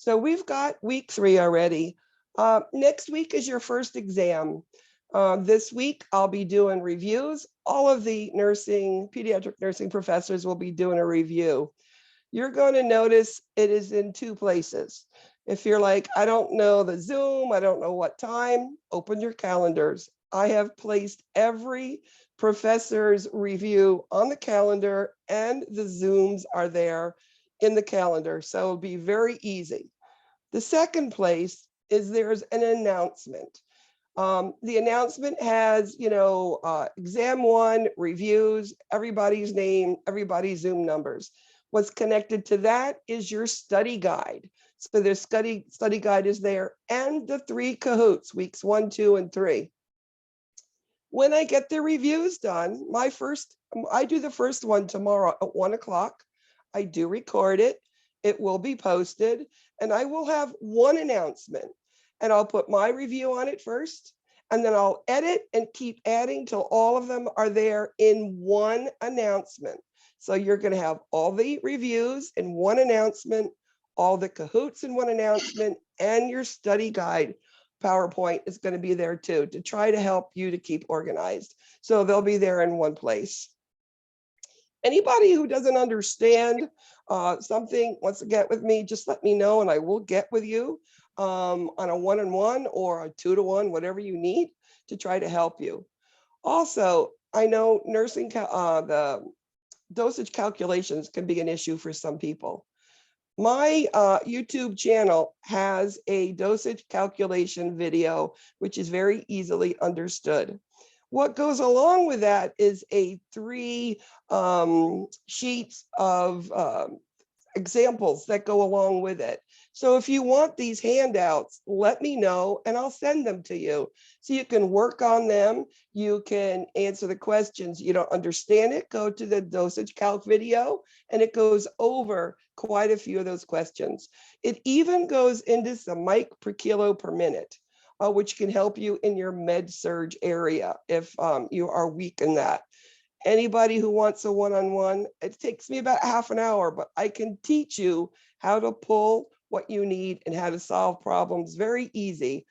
So we've got week 3 already. Next week is your first exam. This week, I'll be doing reviews. All of the pediatric nursing professors will be doing a review. You're going to notice it is in 2 places. If you're like, I don't know the Zoom, I don't know what time, open your calendars. I have placed every professor's review on the calendar, and the Zooms are there in the calendar. So it'll be very easy. The second place is there's an announcement. The announcement has, exam 1, reviews, everybody's name, everybody's Zoom numbers. What's connected to that is your study guide. So their study guide is there, and the 3 Kahoots, weeks 1, 2, and 3. When I get the reviews done, I do the first one tomorrow at 1 o'clock. I do record it. It will be posted, and I will have one announcement, and I'll put my review on it first, and then I'll edit and keep adding till all of them are there in one announcement. So you're going to have all the reviews in one announcement, all the Kahoots in one announcement, and your study guide PowerPoint is going to be there too, to try to help you to keep organized. So they'll be there in one place. Anybody who doesn't understand something, wants to get with me, just let me know and I will get with you on a 1-on-1 or a 2-to-1, whatever you need to try to help you. Also, I know the dosage calculations can be an issue for some people. My YouTube channel has a dosage calculation video, which is very easily understood. What goes along with that is a 3 sheets of examples that go along with it. So if you want these handouts, let me know and I'll send them to you. So you can work on them. You can answer the questions. You don't understand it, go to the dosage calc video and it goes over quite a few of those questions. It even goes into some mic per kilo per minute, which can help you in your med surg area if you are weak in that. Anybody who wants a 1-on-1, it takes me about half an hour, but I can teach you how to pull what you need and how to solve problems very easy.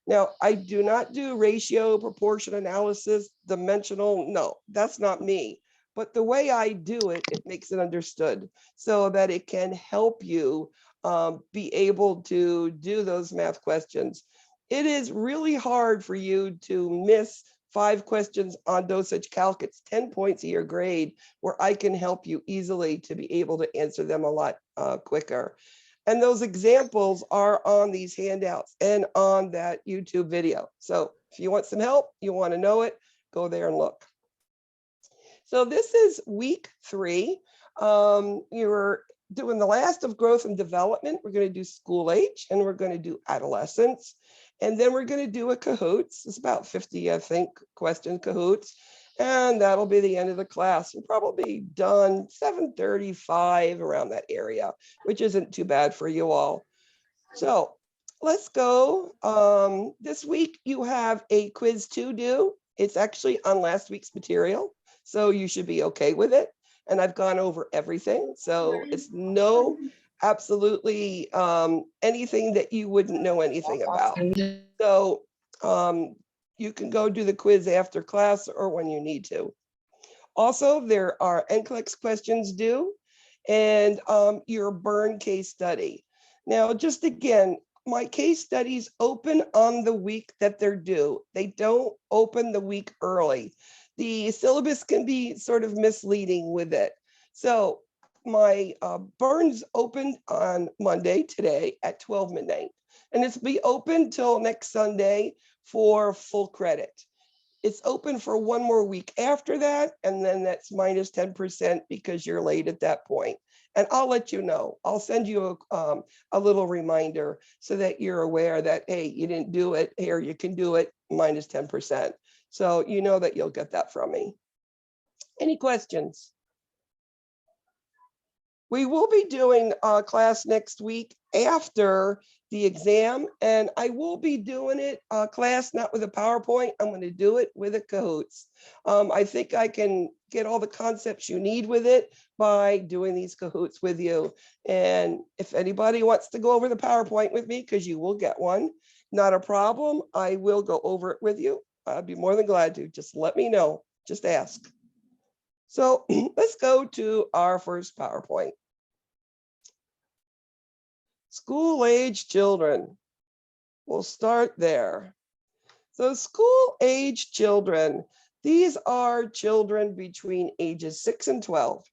Now, I do not do ratio, proportion analysis, dimensional. No, that's not me. But the way I do it, it makes it understood so that it can help you be able to do those math questions. It is really hard for you to miss 5 questions on dosage calc. It's 10 points of your grade where I can help you easily to be able to answer them a lot quicker. And those examples are on these handouts and on that YouTube video. So if you want some help, you want to know it, go there and look. So this is week 3. You're doing the last of growth and development. We're going to do school age and we're going to do adolescents. And then we're going to do a Kahoots. It's about 50, I think, question Kahoots. And that'll be the end of the class. We'll probably be done 7:35 around that area, which isn't too bad for you all. So let's go. This week you have a quiz to do. It's actually on last week's material, so you should be okay with it. And I've gone over everything. So it's absolutely anything that you wouldn't know anything about. So you can go do the quiz after class or when you need to. Also, there are NCLEX questions due and your burn case study. Now, just again, my case studies open on the week that they're due. They don't open the week early. The syllabus can be sort of misleading with it. So my burns opened on Monday today at 12 midnight, and it's be open till next Sunday for full credit. It's open for 1 more week after that, and then that's minus 10% because you're late at that point. And I'll let you know. I'll send you a little reminder so that you're aware that, hey, you didn't do it. Here, you can do it, minus 10%. So you know that you'll get that from me. Any questions? We will be doing a class next week after the exam, and I will be doing it class not with a PowerPoint. I'm going to do it with a Kahoots. I think I can get all the concepts you need with it by doing these Kahoots with you. And if anybody wants to go over the PowerPoint with me, because you will get one, not a problem. I will go over it with you. I'd be more than glad to. Just let me know. Just ask. So let's go to our first PowerPoint. School-age children. We'll start there. So school-age children, these are children between ages 6 and 12.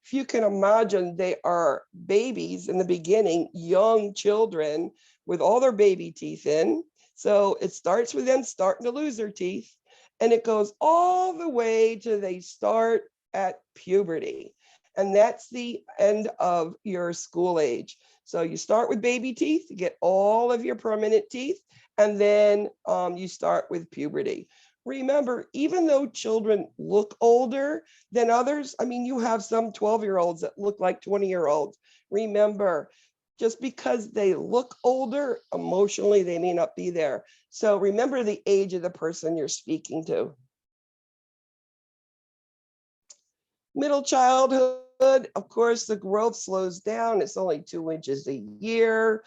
If you can imagine, they are babies in the beginning, young children with all their baby teeth in. So it starts with them starting to lose their teeth, and it goes all the way to they start at puberty. And that's the end of your school age. So you start with baby teeth, you get all of your permanent teeth, and then you start with puberty. Remember, even though children look older than others, I mean, you have some 12-year-olds that look like 20-year-olds. Remember, just because they look older, emotionally, they may not be there. So remember the age of the person you're speaking to. Middle childhood, of course, the growth slows down. It's only 2 inches a year,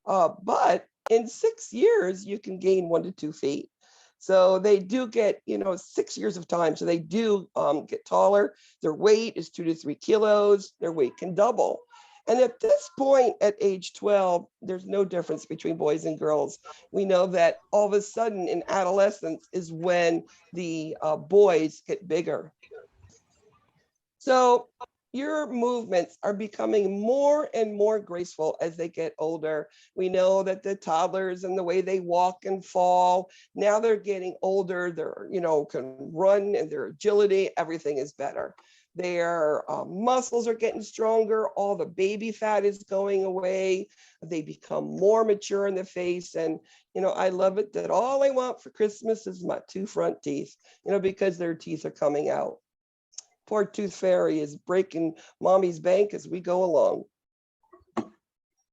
but in 6 years, you can gain 1 to 2 feet. So they do get, 6 years of time. So they do get taller. Their weight is 2 to 3 kilos. Their weight can double. And at this point, at age 12, there's no difference between boys and girls. We know that all of a sudden in adolescence is when the boys get bigger. So your movements are becoming more and more graceful as they get older. We know that the toddlers and the way they walk and fall, now they're getting older, they're, can run, and their agility, everything is better. Their muscles are getting stronger, all the baby fat is going away, they become more mature in the face. And, I love it that all I want for Christmas is my 2 front teeth, because their teeth are coming out. Poor Tooth Fairy is breaking mommy's bank as we go along.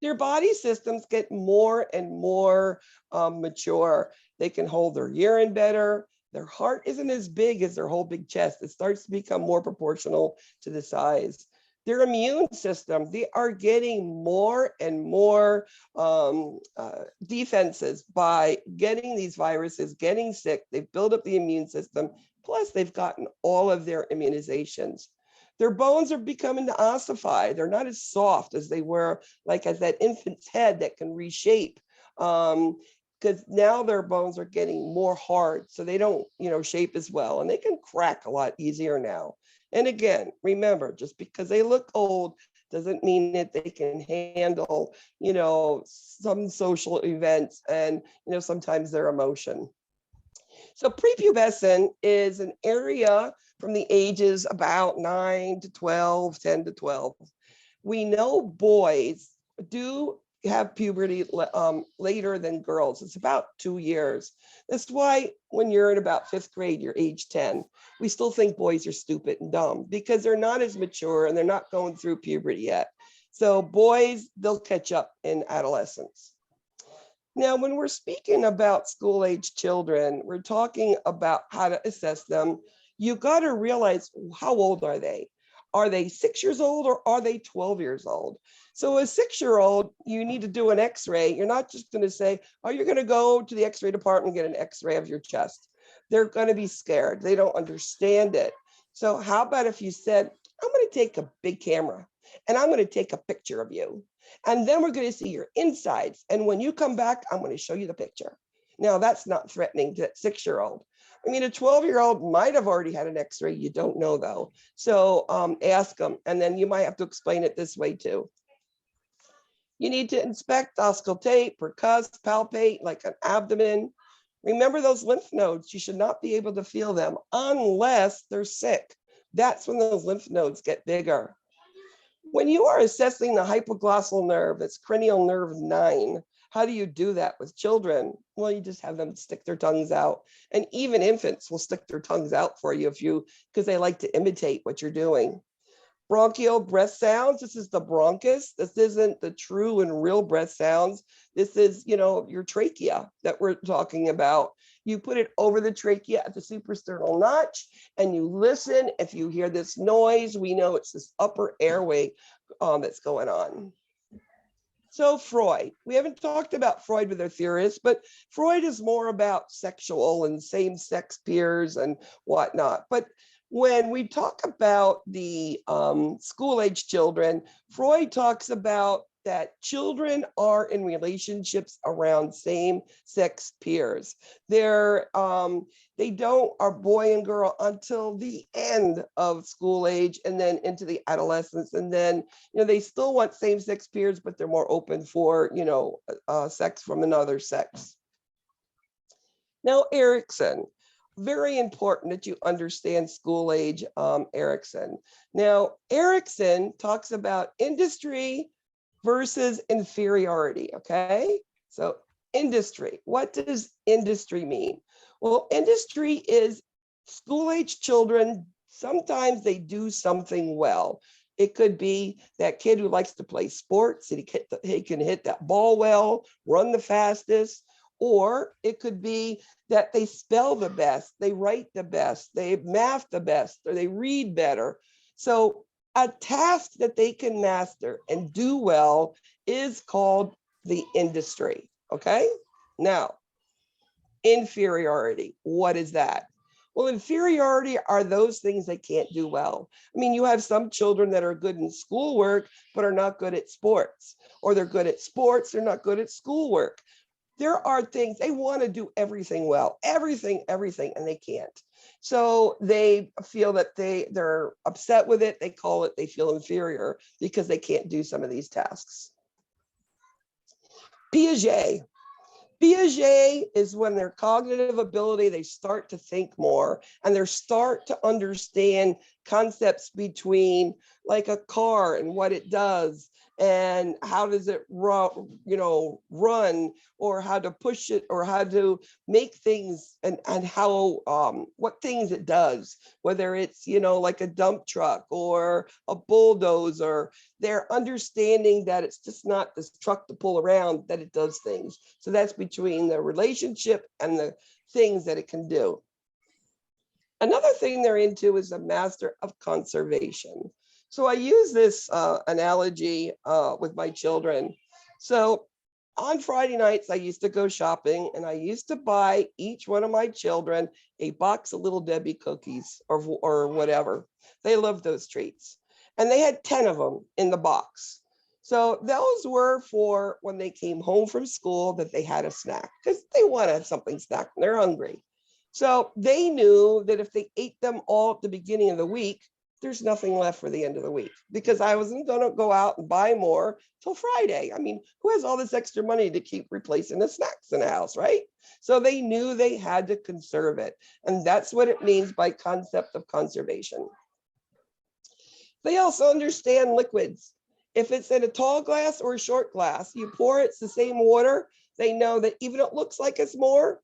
Their body systems get more and more mature. They can hold their urine better. Their heart isn't as big as their whole big chest. It starts to become more proportional to the size. Their immune system, they are getting more and more defenses by getting these viruses, getting sick. They've built up the immune system. Plus, they've gotten all of their immunizations. Their bones are becoming ossified. They're not as soft as they were, like as that infant's head that can reshape. Because now their bones are getting more hard, so they don't, shape as well, and they can crack a lot easier now. And again, remember, just because they look old doesn't mean that they can handle, some social events and, sometimes their emotion. So prepubescent is an area from the ages about 9 to 12, 10 to 12. We know boys do have puberty later than girls. It's about 2 years. That's why when you're in about 5th grade, you're age 10, we still think boys are stupid and dumb because they're not as mature and they're not going through puberty yet. So boys, they'll catch up in adolescence. Now, when we're speaking about school-age children, we're talking about how to assess them. You got to realize, how old are they? Are they 6 years old or are they 12 years old? So a 6-year-old, you need to do an x-ray. You're not just going to say, oh, you're going to go to the x-ray department and get an x-ray of your chest. They're going to be scared. They don't understand it. So how about if you said, I'm going to take a big camera and I'm going to take a picture of you. And then we're going to see your insides. And when you come back, I'm going to show you the picture. Now, that's not threatening to that 6-year-old. I mean, a 12-year-old might have already had an x-ray. You don't know, though. So ask them. And then you might have to explain it this way, too. You need to inspect, auscultate, percuss, palpate, like an abdomen. Remember those lymph nodes. You should not be able to feel them unless they're sick. That's when those lymph nodes get bigger. When you are assessing the hypoglossal nerve, that's cranial nerve 9, how do you do that with children? Well, you just have them stick their tongues out. And even infants will stick their tongues out for you because they like to imitate what you're doing. Bronchial breath sounds. This is the bronchus. This isn't the true and real breath sounds. This is, your trachea that we're talking about. You put it over the trachea at the suprasternal notch and you listen. If you hear this noise, we know it's this upper airway that's going on. So Freud, we haven't talked about Freud with our theorists, but Freud is more about sexual and same-sex peers and whatnot. But when we talk about the school-age children, Freud talks about that children are in relationships around same-sex peers. They don't are boy and girl until the end of school age and then into the adolescence. And then, they still want same-sex peers, but they're more open for, sex from another sex. Now, Erikson. Very important that you understand school age Erikson. Now, Erikson talks about industry versus inferiority, okay? So industry, what does industry mean? Well, industry is school-age children, sometimes they do something well. It could be that kid who likes to play sports, and he can hit that ball well, run the fastest, or it could be that they spell the best, they write the best, they math the best, or they read better. So a task that they can master and do well is called the industry, okay? Now, inferiority, what is that? Well, inferiority are those things they can't do well. I mean, you have some children that are good in schoolwork, but are not good at sports, or they're good at sports, they're not good at schoolwork. There are things they want to do everything well, everything, and they can't. So they feel that they're upset with it. They feel inferior because they can't do some of these tasks. Piaget. Piaget is when their cognitive ability, they start to think more and they start to understand concepts between like a car and what it does and how does it run, or how to push it or how to make things and how what things it does, whether it's like a dump truck or a bulldozer. They're understanding that it's just not this truck to pull around, that it does things. So that's between the relationship and the things that it can do. Another thing they're into is a master of conservation. So I use this analogy with my children. So on Friday nights, I used to go shopping and I used to buy each one of my children a box of Little Debbie cookies or whatever. They love those treats. And they had 10 of them in the box. So those were for when they came home from school that they had a snack because they want to have something snack and they're hungry. So they knew that if they ate them all at the beginning of the week, there's nothing left for the end of the week because I wasn't going to go out and buy more till Friday. I mean, who has all this extra money to keep replacing the snacks in the house, right? So they knew they had to conserve it. And that's what it means by concept of conservation. They also understand liquids. If it's in a tall glass or a short glass, you pour it, it's the same water. They know that even if it looks like it's more,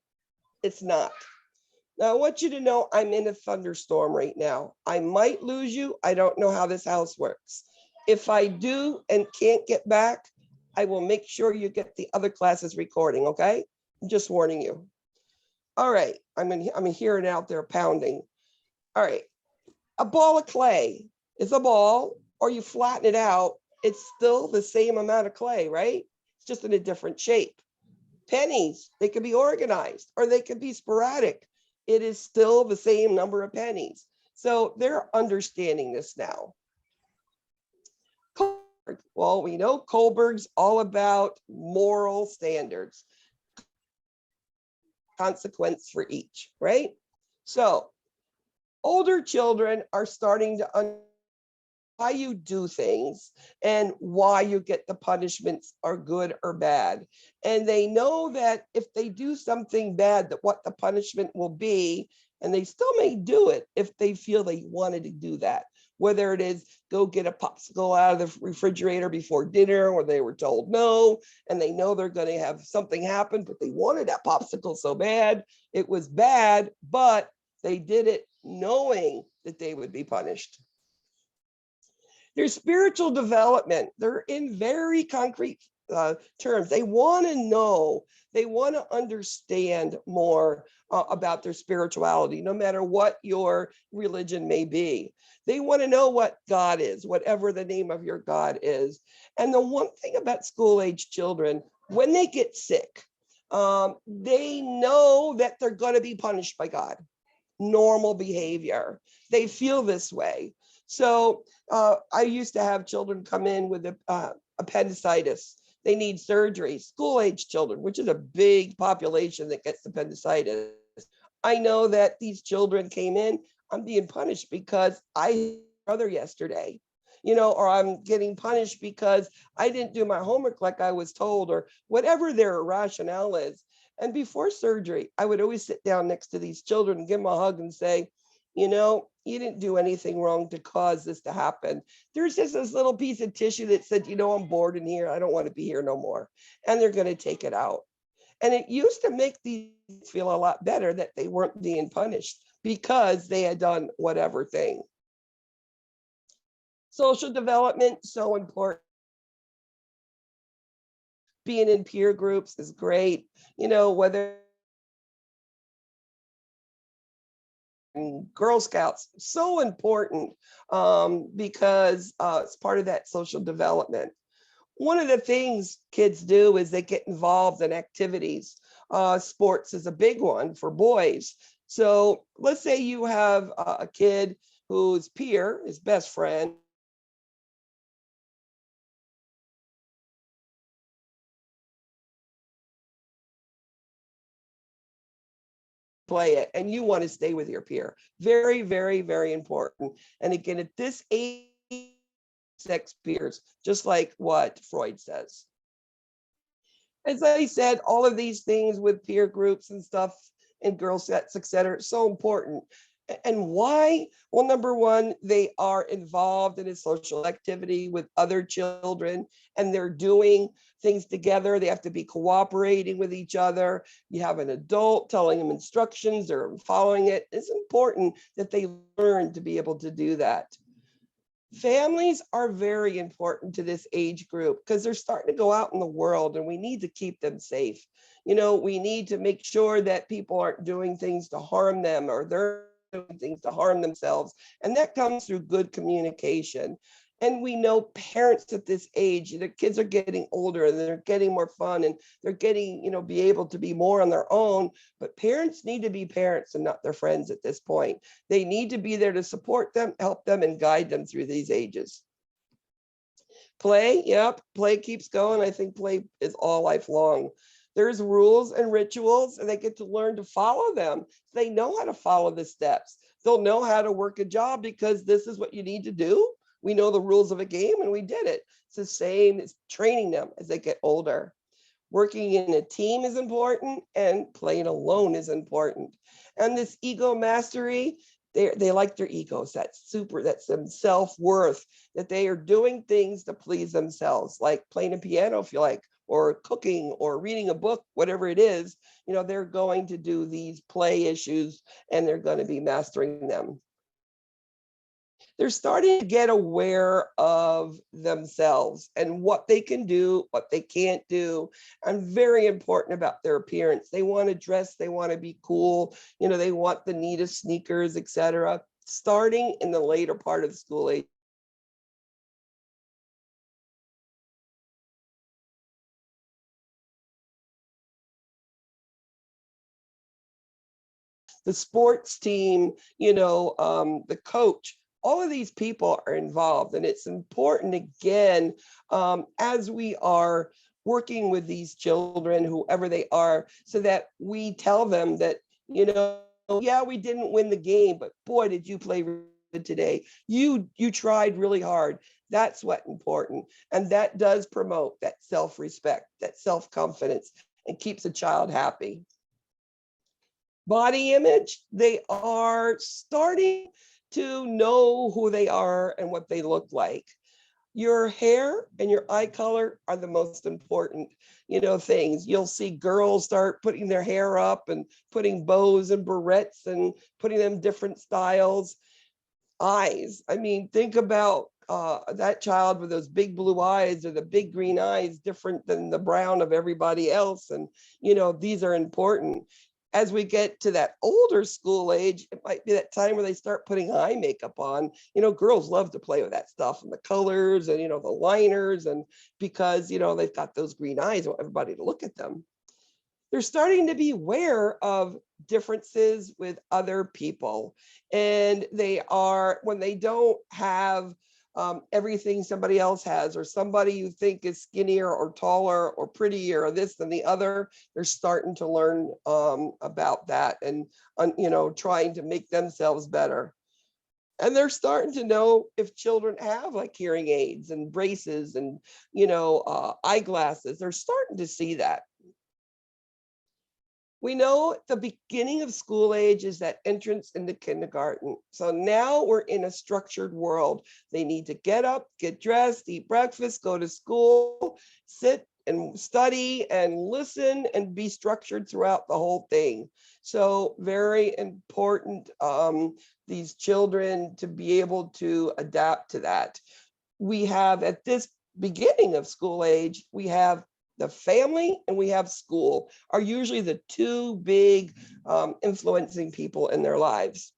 it's not. Now, I want you to know I'm in a thunderstorm right now. I might lose you. I don't know how this house works. If I do and can't get back, I will make sure you get the other classes recording, okay? I'm just warning you. All right, I'm hearing out there pounding. All right, a ball of clay is a ball, or you flatten it out, it's still the same amount of clay, right? It's just in a different shape. Pennies, they can be organized or they can be sporadic. It is still the same number of pennies. So they're understanding this now. Kohlberg. Well, we know Kohlberg's all about moral standards. Consequence for each, right? So older children are starting to understand why you do things and why you get the punishments are good or bad. And they know that if they do something bad, that what the punishment will be, and they still may do it if they feel they wanted to do that. Whether it is go get a popsicle out of the refrigerator before dinner, or they were told no, and they know they're going to have something happen, but they wanted that popsicle so bad. It was bad, but they did it knowing that they would be punished. Their spiritual development, they're in very concrete terms. They want to know, they want to understand more about their spirituality, no matter what your religion may be. They want to know what God is, whatever the name of your God is. And the one thing about school-age children, when they get sick, they know that they're going to be punished by God. Normal behavior. They feel this way. So I used to have children come in with appendicitis. They need surgery, school-age children, which is a big population that gets appendicitis. I know that these children came in, I'm being punished because I hit my brother yesterday, or I'm getting punished because I didn't do my homework like I was told, or whatever their rationale is. And before surgery, I would always sit down next to these children and give them a hug and say, you didn't do anything wrong to cause this to happen. There's just this little piece of tissue that said, I'm bored in here. I don't want to be here no more. And they're going to take it out. And it used to make these feel a lot better that they weren't being punished because they had done whatever thing. Social development, so important. Being in peer groups is great, whether Girl Scouts, so important because it's part of that social development. One of the things kids do is they get involved in activities. Sports is a big one for boys. So let's say you have a kid whose peer, his best friend, play it, and you want to stay with your peer. Very, very, very important. And again, at this age, sex peers, just like what Freud says. As I said, all of these things with peer groups and stuff and Girl Scouts, et cetera, so important. And why? Well, number one, they are involved in a social activity with other children and they're doing things together. They have to be cooperating with each other. You have an adult telling them instructions, they're following it. It's important that they learn to be able to do that. Families are very important to this age group because they're starting to go out in the world and we need to keep them safe. We need to make sure that people aren't doing things to harm them or they're doing things to harm themselves. And that comes through good communication. And we know parents at this age, the kids are getting older and they're getting more fun and they're getting, be able to be more on their own. But parents need to be parents and not their friends at this point. They need to be there to support them, help them, and guide them through these ages. Play, yep, play keeps going. I think play is all lifelong. There's rules and rituals, and they get to learn to follow them. They know how to follow the steps. They'll know how to work a job because this is what you need to do. We know the rules of a game and we did it. It's the same as training them as they get older. Working in a team is important and playing alone is important. And this ego mastery, they like their egos. That's some self-worth, that they are doing things to please themselves, like playing a piano if you like, or cooking or reading a book, whatever it is, they're going to do these play issues and they're going to be mastering them. They're starting to get aware of themselves and what they can do, what they can't do, and very important about their appearance. They want to dress, they want to be cool, they want the neatest sneakers, etc. Starting in the later part of the school age. The sports team, the coach, all of these people are involved. And it's important, again, as we are working with these children, whoever they are, so that we tell them that, yeah, we didn't win the game, but boy, did you play good today. You tried really hard. That's what's important. And that does promote that self-respect, that self-confidence, and keeps a child happy. Body image, they are starting to know who they are and what they look like. Your hair and your eye color are the most important, things. You'll see girls start putting their hair up and putting bows and barrettes and putting them different styles. Eyes, I mean, think about that child with those big blue eyes or the big green eyes different than the brown of everybody else. And, these are important. As we get to that older school age, it might be that time where they start putting eye makeup on. Girls love to play with that stuff and the colors and, the liners. And because, they've got those green eyes, want everybody to look at them. They're starting to be aware of differences with other people. And when they don't have everything somebody else has, or somebody you think is skinnier or taller or prettier or this than the other, they're starting to learn about that and, trying to make themselves better. And they're starting to know if children have like hearing aids and braces and, eyeglasses. They're starting to see that. We know the beginning of school age is that entrance into kindergarten. So now we're in a structured world. They need to get up, get dressed, eat breakfast, go to school, sit and study and listen and be structured throughout the whole thing. So very important, these children to be able to adapt to that. We have at this beginning of school age, we have the family and we have school are usually the two big influencing people in their lives.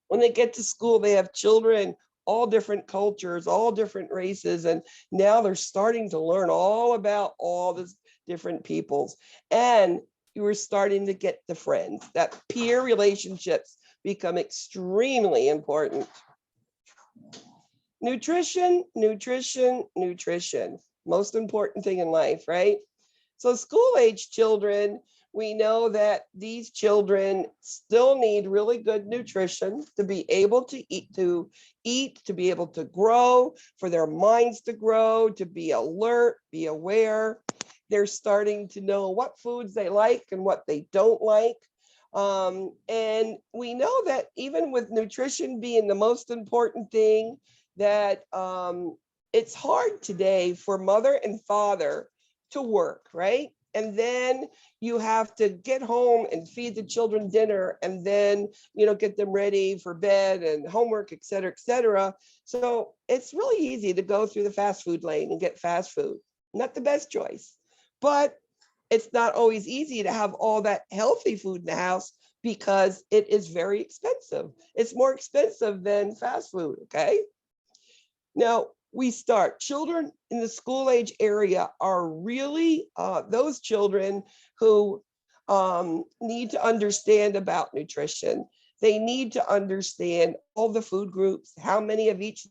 When they get to school, they have children, all different cultures, all different races, and now they're starting to learn all about all these different peoples. And you were starting to get the friends. That peer relationships become extremely important. Nutrition, nutrition, nutrition. Most important thing in life, right? So school age children, we know that these children still need really good nutrition to be able to eat, to be able to grow, for their minds to grow, to be alert, be aware. They're starting to know what foods they like and what they don't like. And we know that even with nutrition being the most important thing, that it's hard today for mother and father to work, right? And then you have to get home and feed the children dinner and then, get them ready for bed and homework, et cetera, et cetera. So it's really easy to go through the fast food lane and get fast food. Not the best choice, but it's not always easy to have all that healthy food in the house because it is very expensive. It's more expensive than fast food, okay? Now, children in the school age area are really those children who need to understand about nutrition. They need to understand all the food groups, how many of each.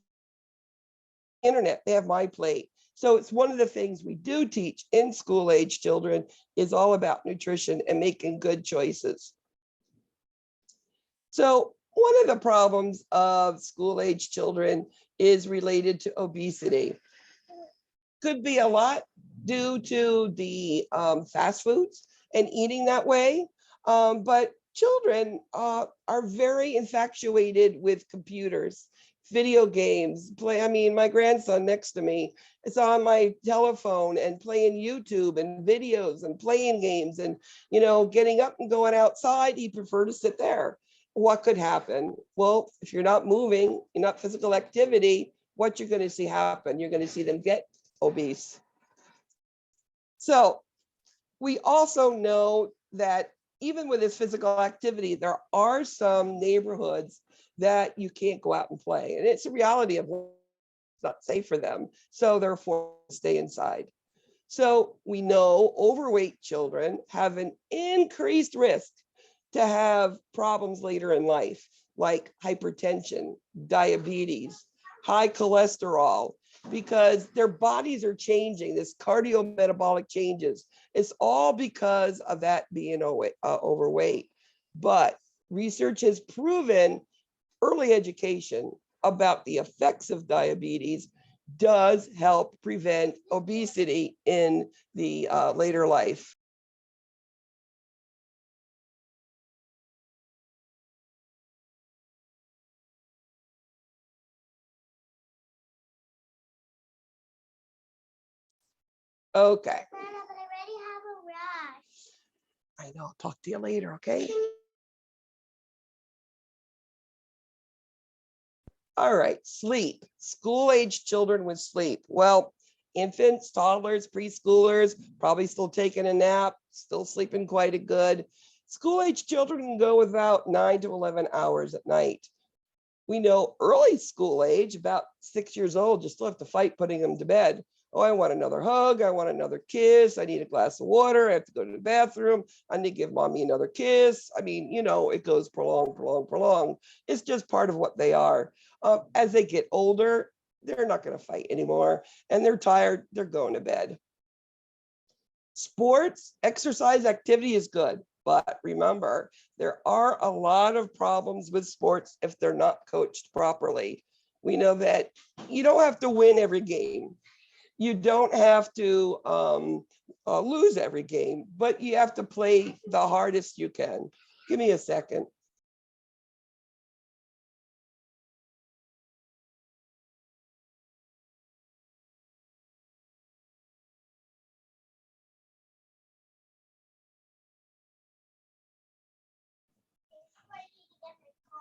Internet, they have My Plate. So it's one of the things we do teach in school age children is all about nutrition and making good choices. So one of the problems of school age children is related to obesity. Could be a lot due to the fast foods and eating that way. But children are very infatuated with computers, video games, my grandson next to me, it's on my telephone and playing YouTube and videos and playing games and, getting up and going outside, he prefer to sit there. What could happen? Well, if you're not moving, you're not physical activity, what you're going to see happen? You're going to see them get obese. So we also know that even with this physical activity, there are some neighborhoods that you can't go out and play. And it's a reality of it's not safe for them. So they're forced to stay inside. So we know overweight children have an increased risk to have problems later in life, like hypertension, diabetes, high cholesterol, because their bodies are changing, this cardiometabolic changes. It's all because of that being overweight. But research has proven early education about the effects of diabetes does help prevent obesity in the later life. Okay. Nana, but I already have a rash. I know. I'll talk to you later, okay? All right, sleep. School-age children with sleep. Well, infants, toddlers, preschoolers, probably still taking a nap, still sleeping quite a good. School-age children can go without 9 to 11 hours at night. We know early school age, about 6 years old, you still have to fight putting them to bed. Oh, I want another hug. I want another kiss. I need a glass of water. I have to go to the bathroom. I need to give mommy another kiss. I mean, it goes prolong, prolong, prolong. It's just part of what they are. As they get older, they're not going to fight anymore. And they're tired. They're going to bed. Sports, exercise, activity is good. But remember, there are a lot of problems with sports if they're not coached properly. We know that you don't have to win every game. You don't have to lose every game, but you have to play the hardest you can. Give me a second.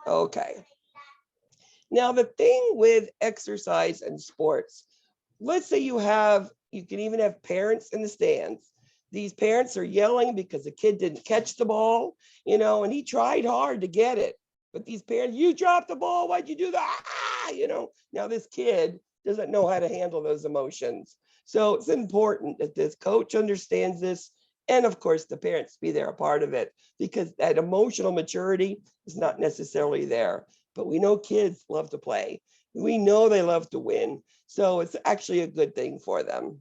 Okay. Now, the thing with exercise and sports, let's say you can even have parents in the stands. These parents are yelling because the kid didn't catch the ball, and he tried hard to get it. But these parents, you dropped the ball. Why'd you do that? Now this kid doesn't know how to handle those emotions. So it's important that this coach understands this. And of course, the parents be there a part of it, because that emotional maturity is not necessarily there. But we know kids love to play. We know they love to win. So it's actually a good thing for them.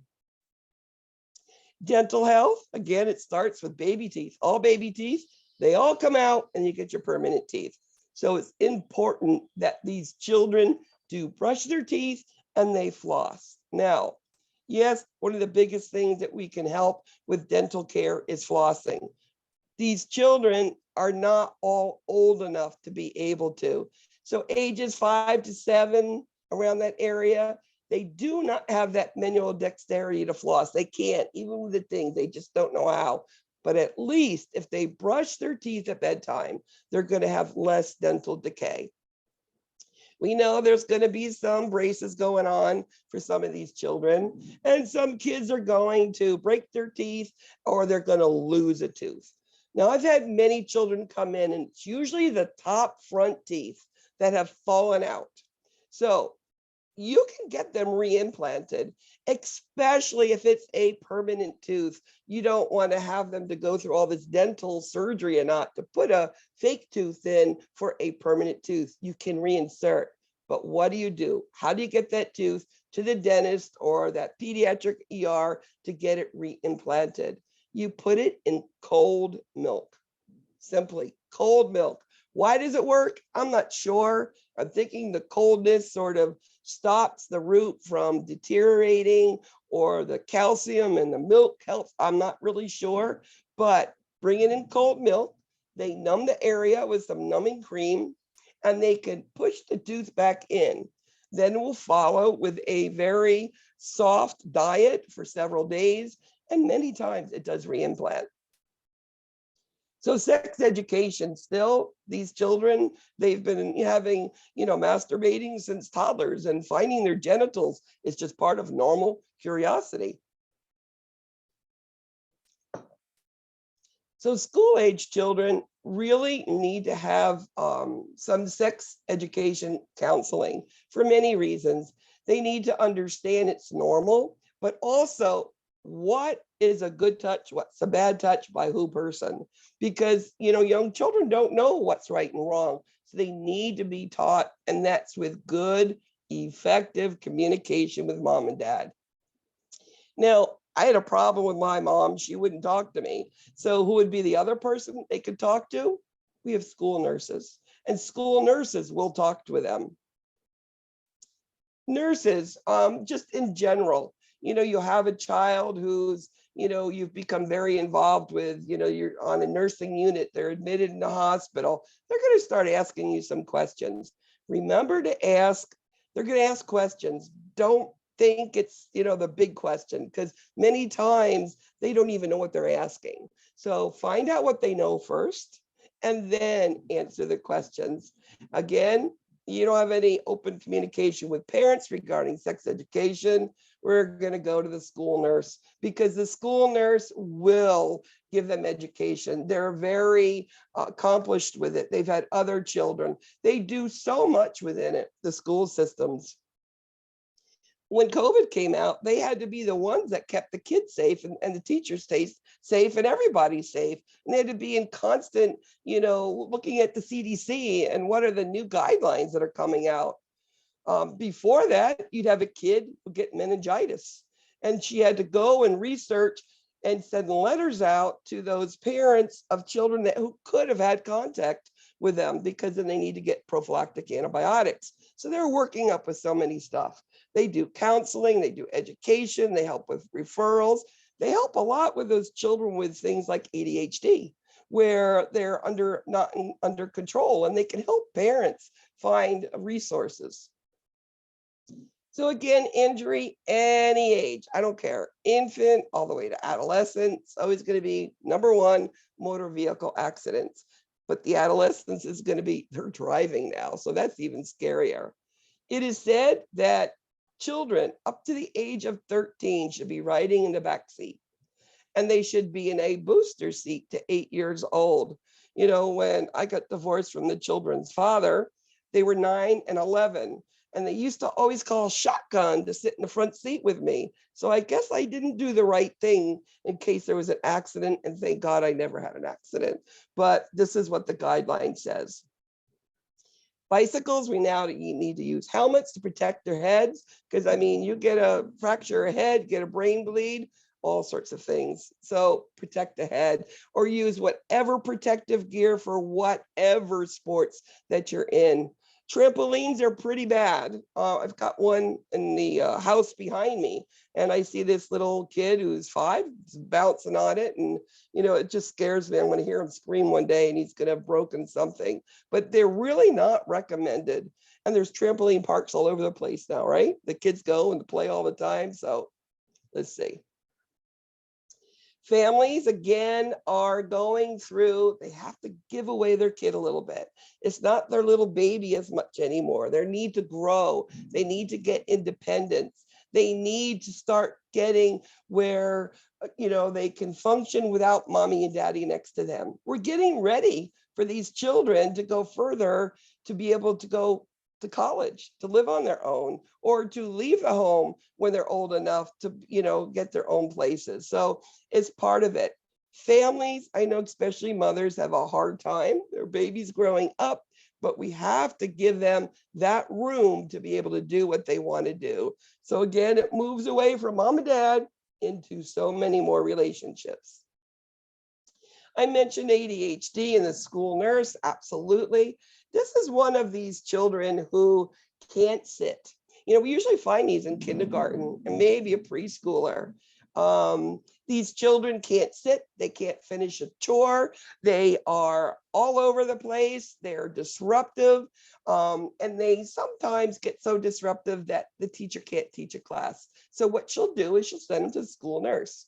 Dental health, again, it starts with baby teeth. All baby teeth, they all come out and you get your permanent teeth. So it's important that these children do brush their teeth and they floss. Now, yes, one of the biggest things that we can help with dental care is flossing. These children are not all old enough to be able to. So ages 5 to 7, around that area, they do not have that manual dexterity to floss. They can't, even with the things, they just don't know how. But at least if they brush their teeth at bedtime, they're going to have less dental decay. We know there's going to be some braces going on for some of these children, and some kids are going to break their teeth or they're going to lose a tooth. Now, I've had many children come in, and it's usually the top front teeth that have fallen out. So you can get them reimplanted, especially if it's a permanent tooth. You don't want to have them to go through all this dental surgery and not to put a fake tooth in for a permanent tooth. You can reinsert. But what do? How do you get that tooth to the dentist or that pediatric ER to get it reimplanted? You put it in cold milk, simply cold milk. Why does it work? I'm not sure. I'm thinking the coldness sort of stops the root from deteriorating, or the calcium in the milk helps. I'm not really sure, but bring it in cold milk. They numb the area with some numbing cream, and they can push the tooth back in. Then we'll follow with a very soft diet for several days, and many times it does reimplant. So sex education, still, these children, they've been having, masturbating since toddlers, and finding their genitals is just part of normal curiosity. So school-age children really need to have some sex education counseling for many reasons. They need to understand it's normal, but also what is a good touch, what's a bad touch by who person, because young children don't know what's right and wrong, so they need to be taught, and that's with good, effective communication with mom and dad. Now, I had a problem with my mom. She wouldn't talk to me. So who would be the other person they could talk to? We have school nurses, and school nurses will talk to them. Nurses, just in general, you have a child who's, you've become very involved with, you're on a nursing unit, they're admitted in the hospital, they're going to start asking you some questions. Remember to ask, they're going to ask questions. Don't think it's, the big question, because many times they don't even know what they're asking. So find out what they know first, and then answer the questions. Again, you don't have any open communication with parents regarding sex education, we're going to go to the school nurse, because the school nurse will give them education. They're very accomplished with it. They've had other children. They do so much within it, the school systems. When COVID came out, they had to be the ones that kept the kids safe and the teachers safe and everybody safe. And they had to be in constant, looking at the CDC and what are the new guidelines that are coming out. Before that, you'd have a kid who get meningitis, and she had to go and research and send letters out to those parents of children who could have had contact with them, because then they need to get prophylactic antibiotics. So they're working up with so many stuff. They do counseling, they do education, they help with referrals. They help a lot with those children with things like ADHD, where they're not under control, and they can help parents find resources. So again, injury, any age, I don't care, infant all the way to adolescent, it's always going to be number one, motor vehicle accidents. But the adolescence is going to be, they're driving now, so that's even scarier. It is said that children up to the age of 13 should be riding in the back seat, and they should be in a booster seat to 8 years old. When I got divorced from the children's father, they were 9 and 11. And they used to always call shotgun to sit in the front seat with me. So I guess I didn't do the right thing in case there was an accident. And thank God I never had an accident. But this is what the guideline says. Bicycles, we now need to use helmets to protect their heads. Because you get a fracture of head, get a brain bleed, all sorts of things. So protect the head, or use whatever protective gear for whatever sports that you're in. Trampolines are pretty bad. I've got one in the house behind me, and I see this little kid who's 5 bouncing on it, and it just scares me. I'm going to hear him scream one day and he's going to have broken something. But they're really not recommended. And there's trampoline parks all over the place now, right? The kids go and play all the time. So let's see. Families, again, are going through, they have to give away their kid a little bit. It's not their little baby as much anymore. They need to grow. They need to get independence. They need to start getting where, they can function without mommy and daddy next to them. We're getting ready for these children to go further, to be able to go to college, to live on their own, or to leave the home when they're old enough to, get their own places. So it's part of it. Families, I know especially mothers, have a hard time. Their baby's growing up, but we have to give them that room to be able to do what they want to do. So again, it moves away from mom and dad into so many more relationships. I mentioned ADHD and the school nurse, absolutely. This is one of these children who can't sit. We usually find these in kindergarten and maybe a preschooler. These children can't sit, they can't finish a chore, they are all over the place, they're disruptive, and they sometimes get so disruptive that the teacher can't teach a class. So what she'll do is she'll send them to the school nurse.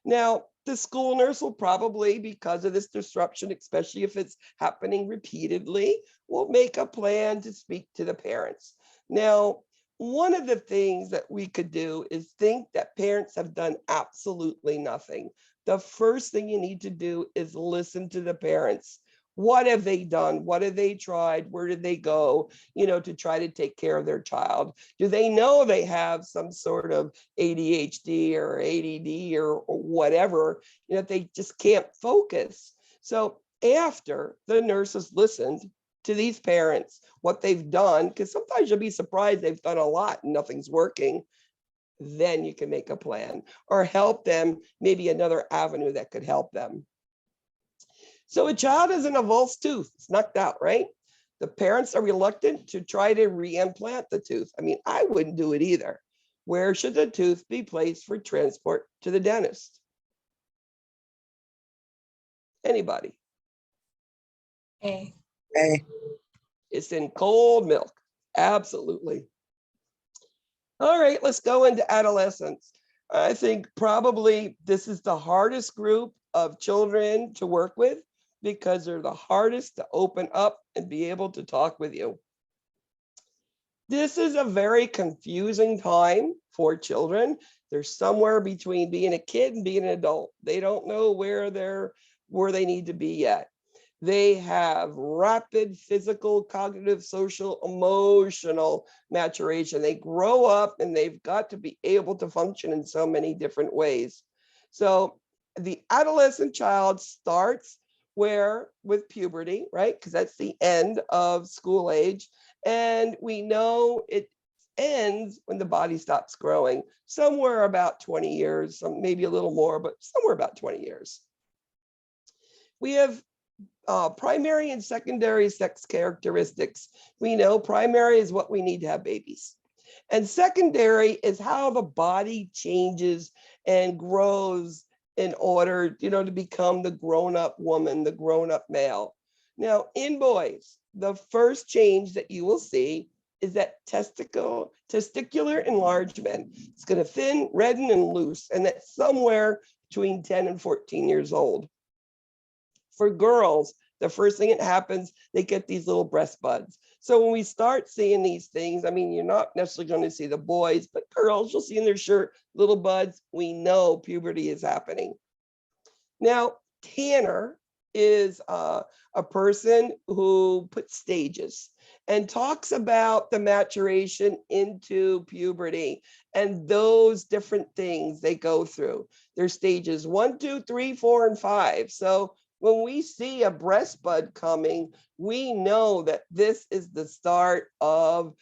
Now, the school nurse will probably, because of this disruption, especially if it's happening repeatedly, will make a plan to speak to the parents. Now, one of the things that we could do is think that parents have done absolutely nothing. The first thing you need to do is listen to the parents. What have they done? What have they tried? Where did they go, to try to take care of their child? Do they know they have some sort of ADHD or ADD or whatever, they just can't focus? So after the nurses listened to these parents, what they've done, because sometimes you'll be surprised they've done a lot and nothing's working, then you can make a plan or help them, maybe another avenue that could help them. So a child has an avulsed tooth, it's knocked out, right? The parents are reluctant to try to reimplant the tooth. I wouldn't do it either. Where should the tooth be placed for transport to the dentist? Anybody? A. It's in cold milk. Absolutely. All right, let's go into adolescents. I think probably this is the hardest group of children to work with, because they're the hardest to open up and be able to talk with you. This is a very confusing time for children. They're somewhere between being a kid and being an adult. They don't know where they need to be yet. They have rapid physical, cognitive, social, emotional maturation. They grow up and they've got to be able to function in so many different ways. So the adolescent child starts with puberty, right? Because that's the end of school age. And we know it ends when the body stops growing, somewhere about 20 years, maybe a little more, but somewhere about 20 years. We have primary and secondary sex characteristics. We know primary is what we need to have babies. And secondary is how the body changes and grows in order, to become the grown-up woman, the grown-up male. Now, in boys, the first change that you will see is that testicular enlargement. It's going to thin, redden, and loose, and that's somewhere between 10 and 14 years old. For girls, the first thing that happens, they get these little breast buds. So when we start seeing these things, I mean, you're not necessarily going to see the boys, but girls, you'll see in their shirt, little buds. We know puberty is happening. Now, Tanner is a person who puts stages and talks about the maturation into puberty and those different things they go through. There's stages 1, 2, 3, 4, and 5. So when we see a breast bud coming, we know that this is the start of,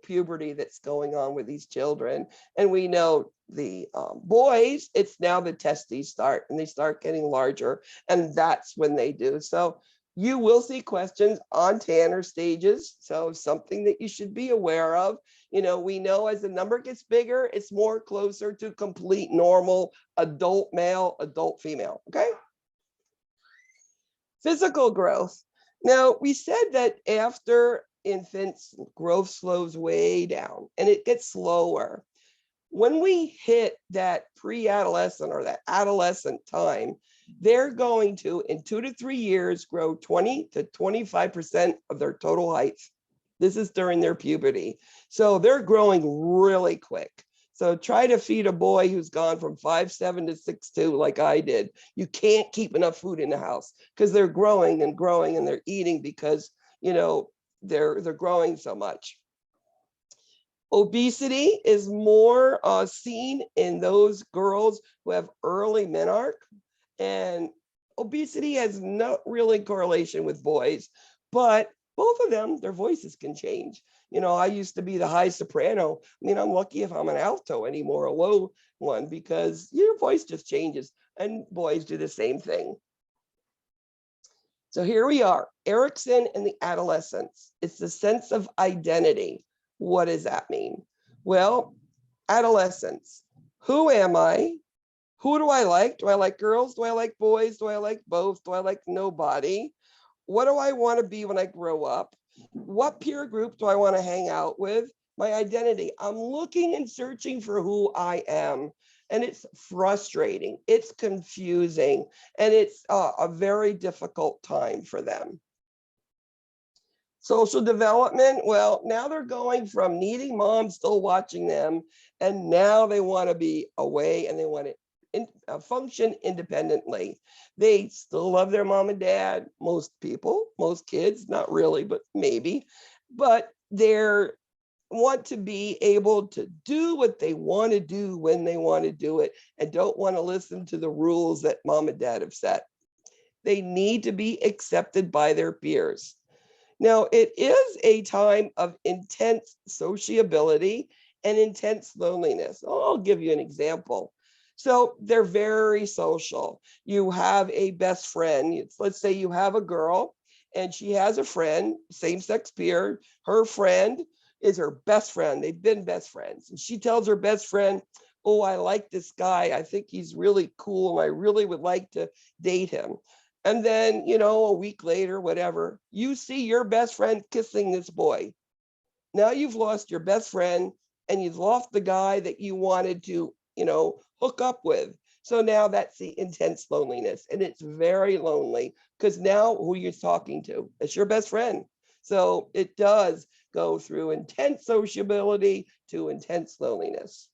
puberty that's going on with these children. And we know the boys, it's now the testes start and they start getting larger, and that's when they do. So you will see questions on Tanner stages. So something that you should be aware of. We know as the number gets bigger, it's more closer to complete normal adult male, adult female. Okay. Physical growth. Now, we said that after infants, growth slows way down and it gets slower. When we hit that pre-adolescent or that adolescent time, they're going to, in 2 to 3 years, grow 20 to 25% of their total height. This is during their puberty. So they're growing really quick. So try to feed a boy who's gone from 5'7" to 6'2" like I did. You can't keep enough food in the house because they're growing and growing and they're eating because, they're growing so much. Obesity is more seen in those girls who have early menarche, and obesity has no really correlation with boys, but both of them, their voices can change. I used to be the high soprano. I mean, I'm lucky if I'm an alto anymore, a low one, because your voice just changes, and boys do the same thing. So here we are, Erickson and the adolescents. It's the sense of identity. What does that mean? Well, adolescence. Who am I? Who do I like? Do I like girls? Do I like boys? Do I like both? Do I like nobody? What do I want to be when I grow up? What peer group do I want to hang out with? My identity. I'm looking and searching for who I am. And it's frustrating. It's confusing. And it's a very difficult time for them. Social development, well, now they're going from needing mom still watching them, and now they want to be away and they want to function independently. They still love their mom and dad, most people, most kids, not really, but maybe, but they're want to be able to do what they want to do when they want to do it and don't want to listen to the rules that mom and dad have set. They need to be accepted by their peers. Now, it is a time of intense sociability and intense loneliness. I'll give you an example. So they're very social. You have a best friend. Let's say you have a girl and she has a friend, same-sex peer. Her friend is her best friend. They've been best friends. And she tells her best friend, oh, I like this guy. I think he's really cool. And I really would like to date him. And then, a week later, whatever, you see your best friend kissing this boy. Now you've lost your best friend and you've lost the guy that you wanted to, hook up with. So now that's the intense loneliness. And it's very lonely because now who you're talking to, it's your best friend. So it does go through intense sociability to intense loneliness.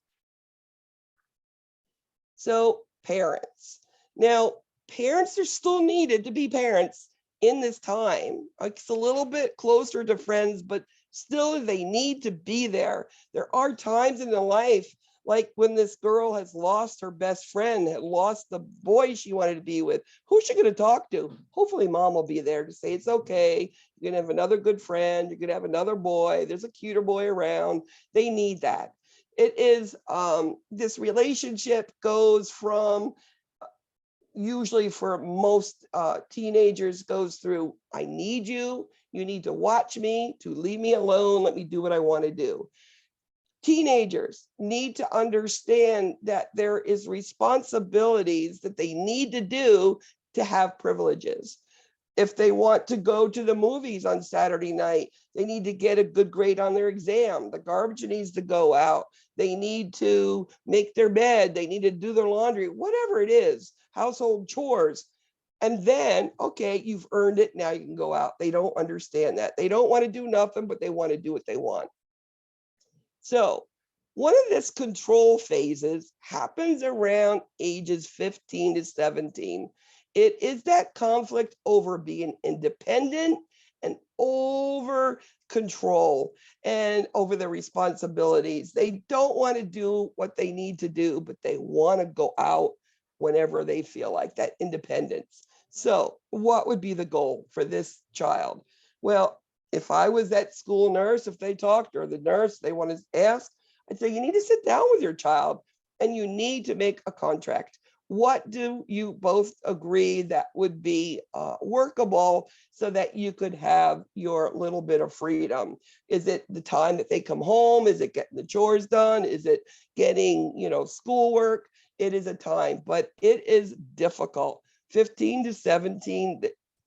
So parents. Now, parents are still needed to be parents in this time. It's a little bit closer to friends, but still they need to be there. There are times in their life, like when this girl has lost her best friend, had lost the boy she wanted to be with. Who's she going to talk to? Hopefully mom will be there to say, it's okay. You're going to have another good friend. You're going to have another boy. There's a cuter boy around. They need that. It is, this relationship goes from, usually for most teenagers, goes through, I need you, you need to watch me, to leave me alone, let me do what I want to do. Teenagers need to understand that there is responsibilities that they need to do to have privileges. If they want to go to the movies on Saturday night, they need to get a good grade on their exam. The garbage needs to go out. They need to make their bed. They need to do their laundry, whatever it is, household chores. And then, okay, you've earned it. Now you can go out. They don't understand that. They don't want to do nothing, but they want to do what they want. So one of this control phases happens around ages 15 to 17. It is that conflict over being independent and over control and over the responsibilities. They don't want to do what they need to do, but they want to go out whenever they feel like that independence. So what would be the goal for this child? Well, if I was that school nurse, if they talked, or the nurse, they want to ask, I'd say, you need to sit down with your child and you need to make a contract. What do you both agree that would be workable so that you could have your little bit of freedom? Is it the time that they come home? Is it getting the chores done? Is it getting, schoolwork? It is a time, but it is difficult. 15 to 17,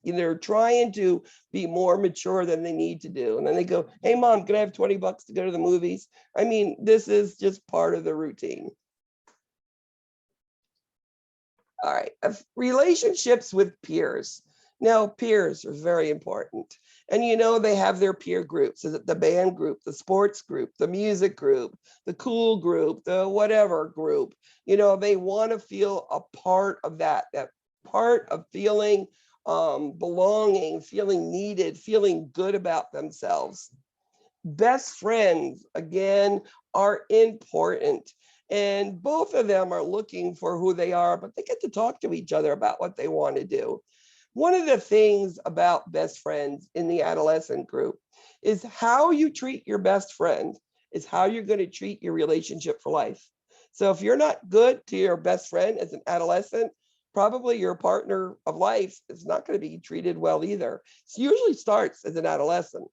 they're trying to be more mature than they need to do. And then they go, hey, mom, can I have 20 bucks to go to the movies? I mean, this is just part of the routine. All right, relationships with peers. Now, peers are very important. And they have their peer groups. Is it the band group, the sports group, the music group, the cool group, the whatever group? They want to feel a part of that part of feeling belonging, feeling needed, feeling good about themselves. Best friends, again, are important. And both of them are looking for who they are, but they get to talk to each other about what they want to do. One of the things about best friends in the adolescent group is how you treat your best friend is how you're going to treat your relationship for life. So if you're not good to your best friend as an adolescent, probably your partner of life is not going to be treated well either. It usually starts as an adolescent.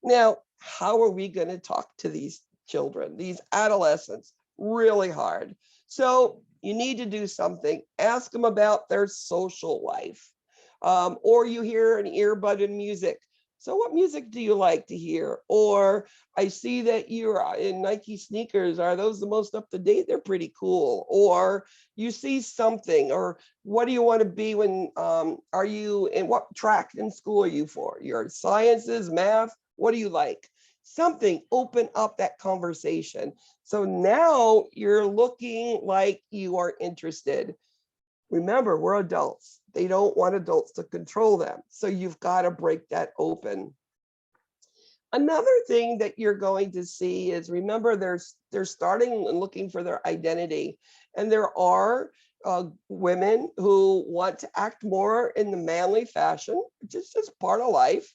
Now, how are we going to talk to these children, these adolescents? Really hard. So you need to do something. Ask them about their social life. Or you hear an earbud in music. So what music do you like to hear? Or I see that you're in Nike sneakers. Are those the most up to date? They're pretty cool. Or you see something, or what do you want to be when, are you in what track in school are you for? Your sciences, math? What do you like? Something, open up that conversation. So now you're looking like you are interested. Remember, we're adults. They don't want adults to control them. So you've got to break that open. Another thing that you're going to see is, remember, they're starting and looking for their identity. And there are women who want to act more in the manly fashion, which is just part of life.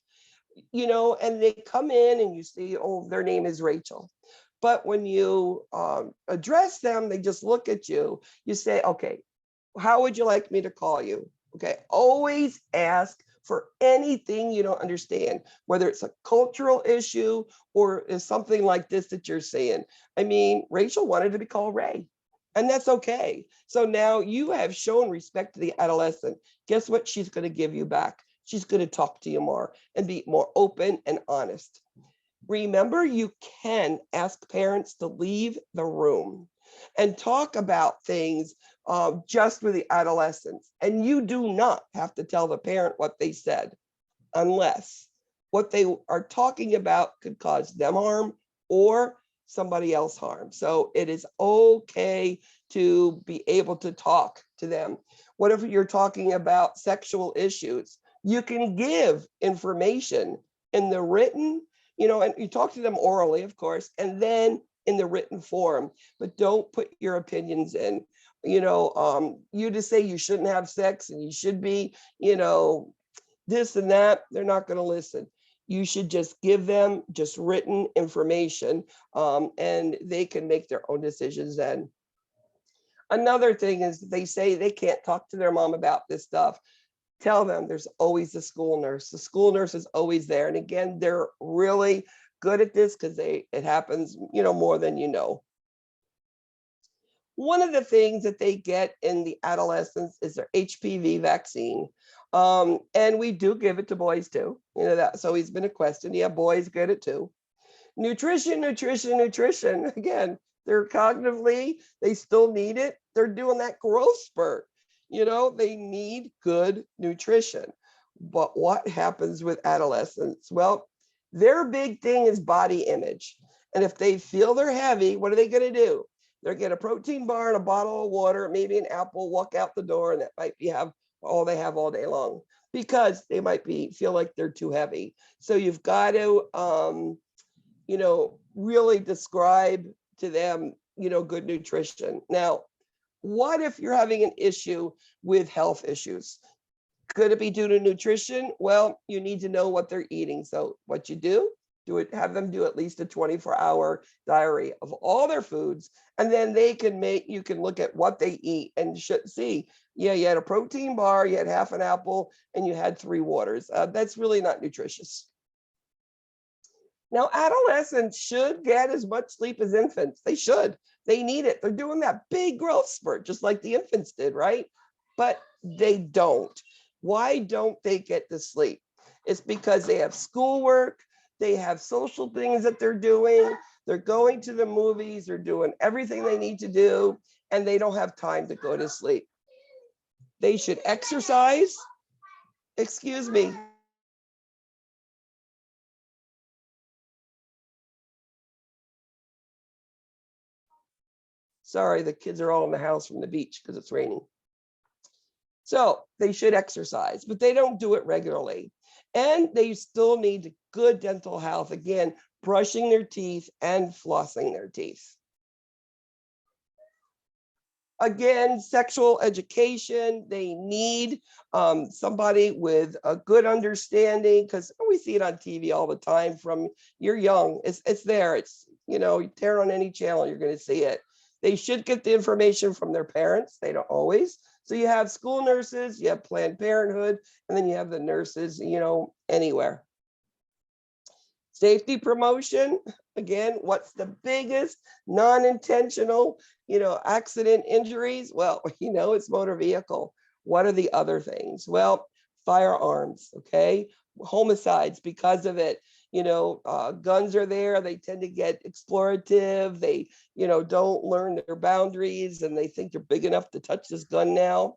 And they come in and you see, oh, their name is Rachel. But when you address them, they just look at you. You say, okay, how would you like me to call you? Okay, always ask for anything you don't understand, whether it's a cultural issue or is something like this that you're saying. I mean, Rachel wanted to be called Ray, and that's okay. So now you have shown respect to the adolescent. Guess what she's going to give you back? She's going to talk to you more and be more open and honest. Remember, you can ask parents to leave the room and talk about things just with the adolescents. And you do not have to tell the parent what they said, unless what they are talking about could cause them harm or somebody else harm. So it is okay to be able to talk to them. What if you're talking about sexual issues? You can give information in the written, and you talk to them orally, of course, and then in the written form, but don't put your opinions in. You just say you shouldn't have sex and you should be, this and that, they're not going to listen. You should just give them just written information, and they can make their own decisions then. Another thing is they say they can't talk to their mom about this stuff. Tell them there's always the school nurse. The school nurse is always there. And again, they're really good at this because it happens, more than you know. One of the things that they get in the adolescents is their HPV vaccine. And we do give it to boys too. That's always been a question. Yeah, boys get it too. Nutrition. Again, they're cognitively, they still need it. They're doing that growth spurt. They need good nutrition. But what happens with adolescents? Well, their big thing is body image. And if they feel they're heavy, what are they going to do? They'll get a protein bar and a bottle of water, maybe an apple, walk out the door, and that might be all they have all day long because they might feel like they're too heavy. So you've got to, really describe to them, good nutrition. Now, what if you're having an issue with health issues? Could it be due to nutrition? Well, you need to know what they're eating. So what you do have them do at least a 24-hour diary of all their foods. And then you can look at what they eat and see, yeah, you had a protein bar, you had half an apple, and you had 3 waters. That's really not nutritious. Now, adolescents should get as much sleep as infants. They should. They need it. They're doing that big growth spurt, just like the infants did, right? But they don't. Why don't they get to sleep? It's because they have schoolwork, they have social things that they're doing, they're going to the movies, they're doing everything they need to do, and they don't have time to go to sleep. They should exercise. Excuse me. Sorry, the kids are all in the house from the beach because it's raining. So they should exercise, but they don't do it regularly. And they still need good dental health. Again, brushing their teeth and flossing their teeth. Again, sexual education, they need somebody with a good understanding because we see it on TV all the time from you're young. It's there. It's, you tear on any channel, you're going to see it. They should get the information from their parents. They don't always. So you have school nurses, you have Planned Parenthood, and then you have the nurses, anywhere. Safety promotion, again, what's the biggest non-intentional, accident injuries? Well, it's motor vehicle. What are the other things? Well, firearms, okay? Homicides because of it. Guns are there. They tend to get explorative. They, don't learn their boundaries and they think they're big enough to touch this gun now.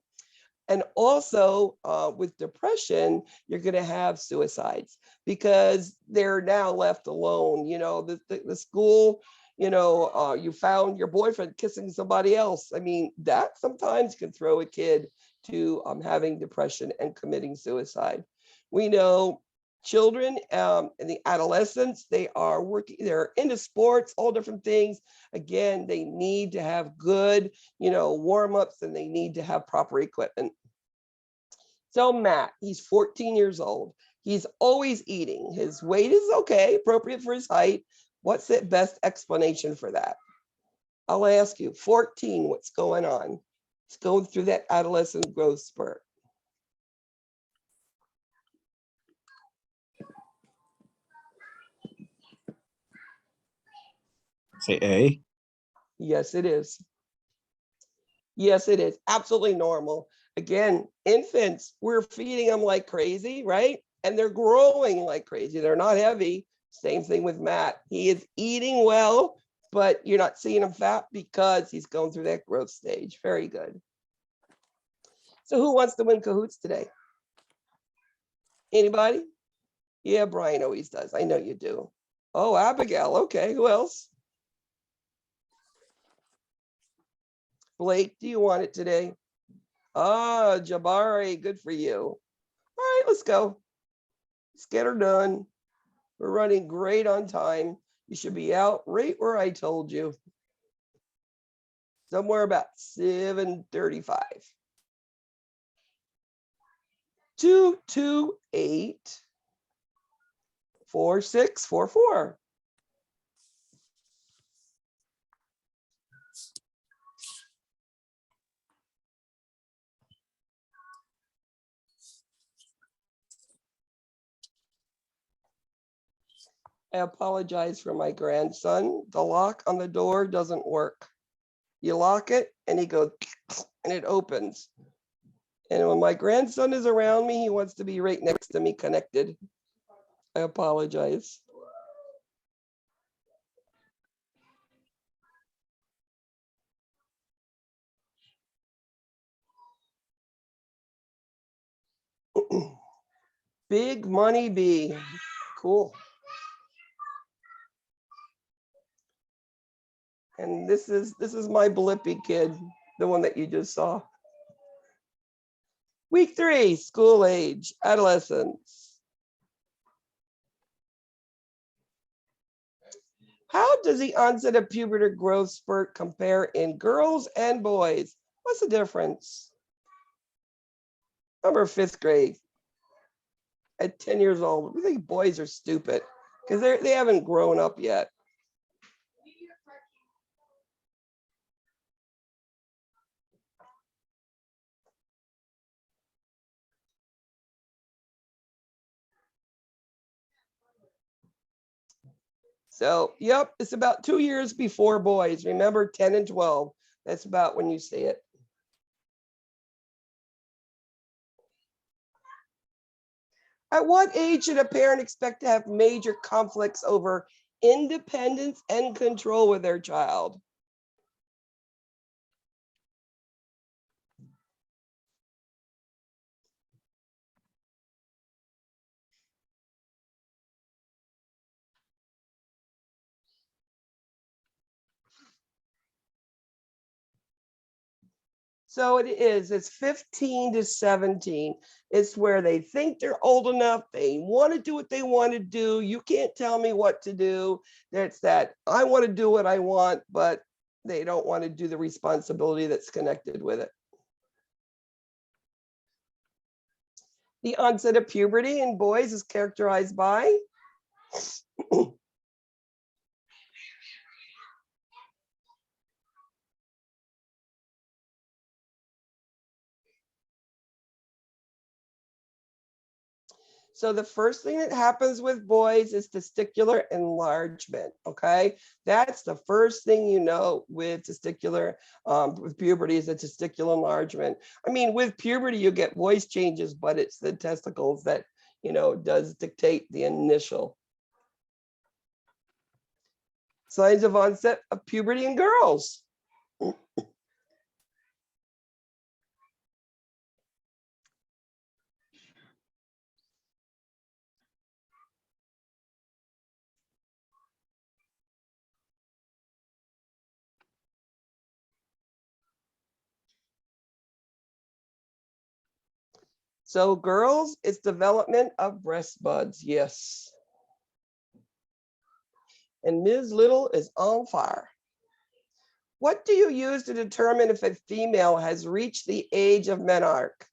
And also with depression, you're going to have suicides because they're now left alone. The school, you found your boyfriend kissing somebody else. I mean, that sometimes can throw a kid to having depression and committing suicide. We know children and the adolescents, they're into sports, all different things. Again, they need to have good, warm-ups and they need to have proper equipment. So Matt, he's 14 years old. He's always eating. His weight is okay, appropriate for his height. What's the best explanation for that? I'll ask you, 14, what's going on? He's going through that adolescent growth spurt. Say A. Yes, it is. Yes, it is. Absolutely normal. Again, infants, we're feeding them like crazy, right? And they're growing like crazy. They're not heavy. Same thing with Matt. He is eating well, but you're not seeing him fat because he's going through that growth stage. Very good. So who wants to win Cahoots today? Anybody? Yeah, Brian always does. I know you do. Oh, Abigail. Okay, who else? Blake, do you want it today? Ah, Jabari, good for you. All right, let's go. Let's get her done. We're running great on time. You should be out right where I told you. Somewhere about 7:35. 228 4644. I apologize for my grandson. The lock on the door doesn't work. You lock it and he goes and it opens. And when my grandson is around me, he wants to be right next to me connected. I apologize. Big Money B. Cool. And this is my Blippy kid, the one that you just saw. Week 3, school age, adolescents. How does the onset of puberty growth spurt compare in girls and boys? What's the difference? Remember 5th grade, at 10 years old, we think boys are stupid because they haven't grown up yet. So, yep, it's about 2 years before boys. Remember 10 and 12. That's about when you see it. At what age should a parent expect to have major conflicts over independence and control with their child? So it's 15 to 17. It's where they think they're old enough. They want to do what they want to do. You can't tell me what to do. It's that I want to do what I want, but they don't want to do the responsibility that's connected with it. The onset of puberty in boys is characterized by So the first thing that happens with boys is testicular enlargement. Okay, that's the first thing you know with testicular, with puberty is the testicular enlargement. I mean, with puberty you get voice changes, but it's the testicles that does dictate the initial signs of onset of puberty in girls. So girls, it's development of breast buds. Yes. And Ms. Little is on fire. What do you use to determine if a female has reached the age of menarche?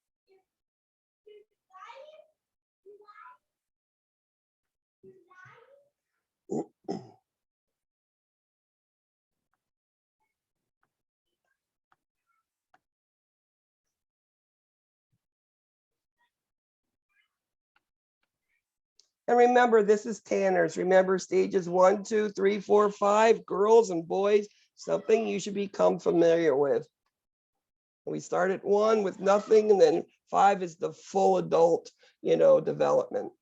And remember, this is Tanner's. Remember stages 1, 2, 3, 4, 5, girls and boys, something you should become familiar with. We start at 1 with nothing, and then 5 is the full adult, development.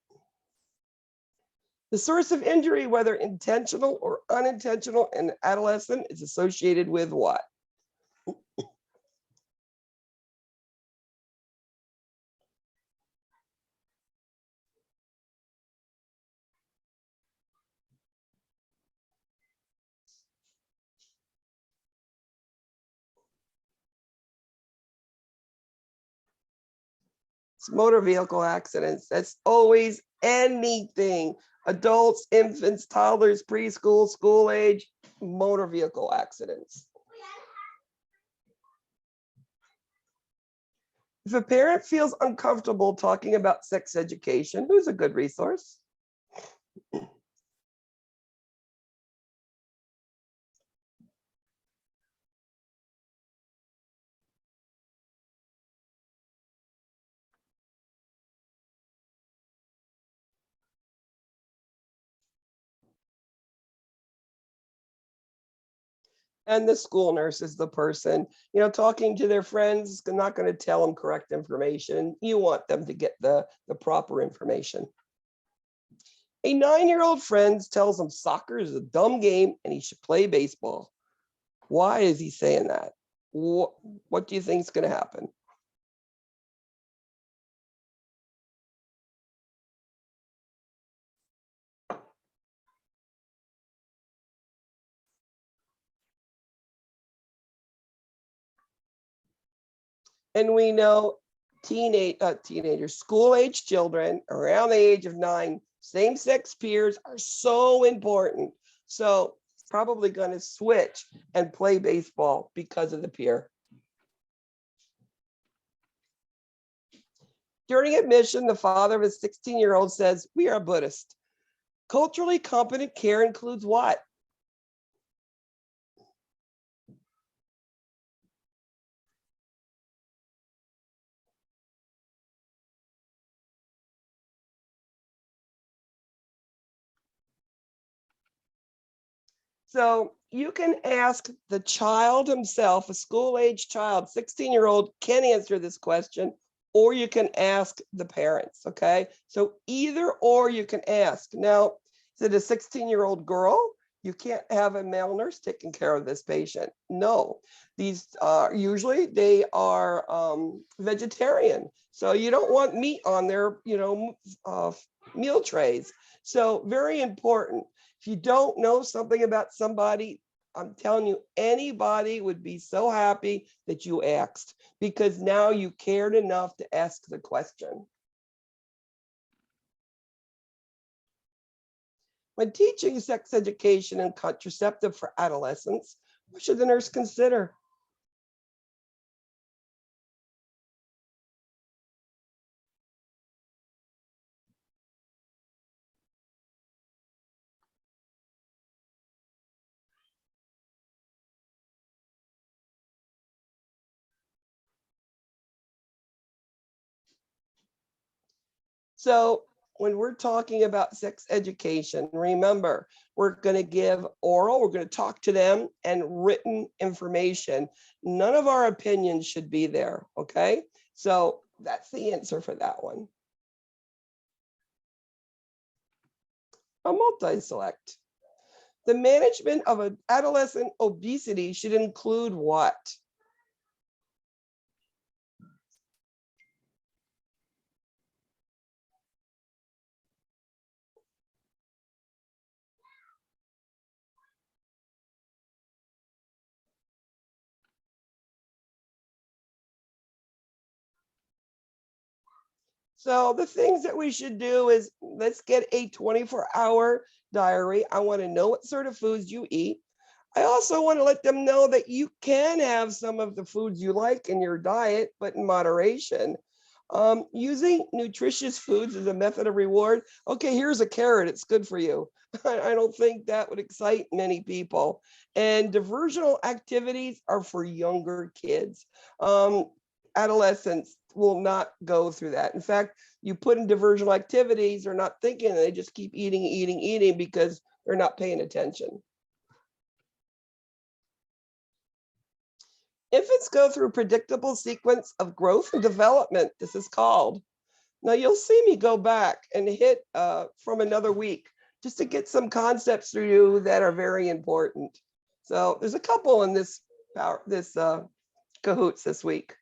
The source of injury, whether intentional or unintentional in adolescent, is associated with what? It's motor vehicle accidents. That's always anything. Adults, infants, toddlers, preschool, school age, motor vehicle accidents. If a parent feels uncomfortable talking about sex education, who's a good resource? And the school nurse is the person, talking to their friends is not going to tell them correct information. You want them to get the proper information. A 9-year-old friend tells him soccer is a dumb game and he should play baseball. Why is he saying that? What do you think is going to happen? And we know teenagers, school-age children around the age of 9, same-sex peers are so important. So he's probably going to switch and play baseball because of the peer. During admission, the father of a 16-year-old says, "We are Buddhist." Culturally competent care includes what? So you can ask the child himself, a school-age child, 16-year-old can answer this question, or you can ask the parents, okay? So either or you can ask. Now, is it a 16-year-old girl? You can't have a male nurse taking care of this patient. No, these are usually they are vegetarian. So you don't want meat on their, meal trays. So very important. If you don't know something about somebody, I'm telling you, anybody would be so happy that you asked, because now you cared enough to ask the question. When teaching sex education and contraceptive for adolescents, what should the nurse consider? So when we're talking about sex education, remember, we're going to give oral, we're going to talk to them, and written information. None of our opinions should be there, okay? So that's the answer for that one. A multi-select. The management of an adolescent obesity should include what? So the things that we should do is let's get a 24-hour diary. I want to know what sort of foods you eat. I also want to let them know that you can have some of the foods you like in your diet, but in moderation. Using nutritious foods as a method of reward. Okay, here's a carrot, it's good for you. I don't think that would excite many people. And diversional activities are for younger kids. Adolescents will not go through that. In fact, you put in diversional activities, they're not thinking, they just keep eating because they're not paying attention. Infants go through predictable sequence of growth and development. This is called. Now you'll see me go back and hit from another week just to get some concepts through you that are very important. So there's a couple in this cahoots this week.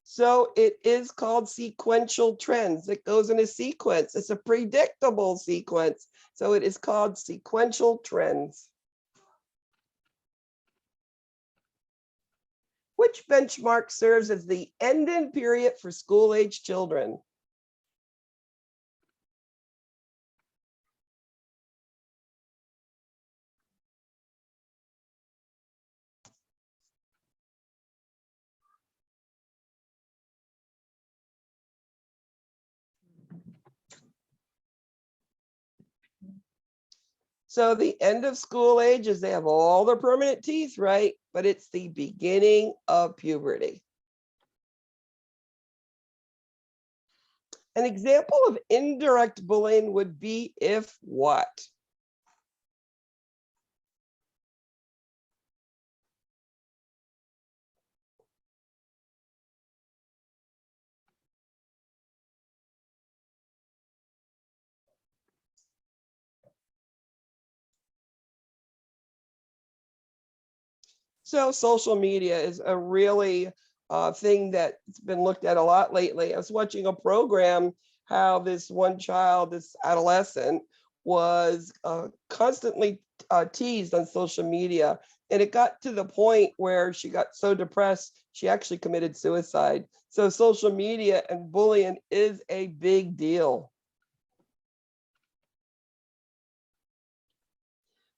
So it is called sequential trends. It goes in a sequence. It's a predictable sequence. So it is called sequential trends. Which benchmark serves as the end-in period for school-age children? So the end of school age is they have all their permanent teeth, right? But it's the beginning of puberty. An example of indirect bullying would be if what? So social media is a really thing that's been looked at a lot lately. I was watching a program how this one child, this adolescent, was constantly teased on social media. And it got to the point where she got so depressed, she actually committed suicide. So social media and bullying is a big deal.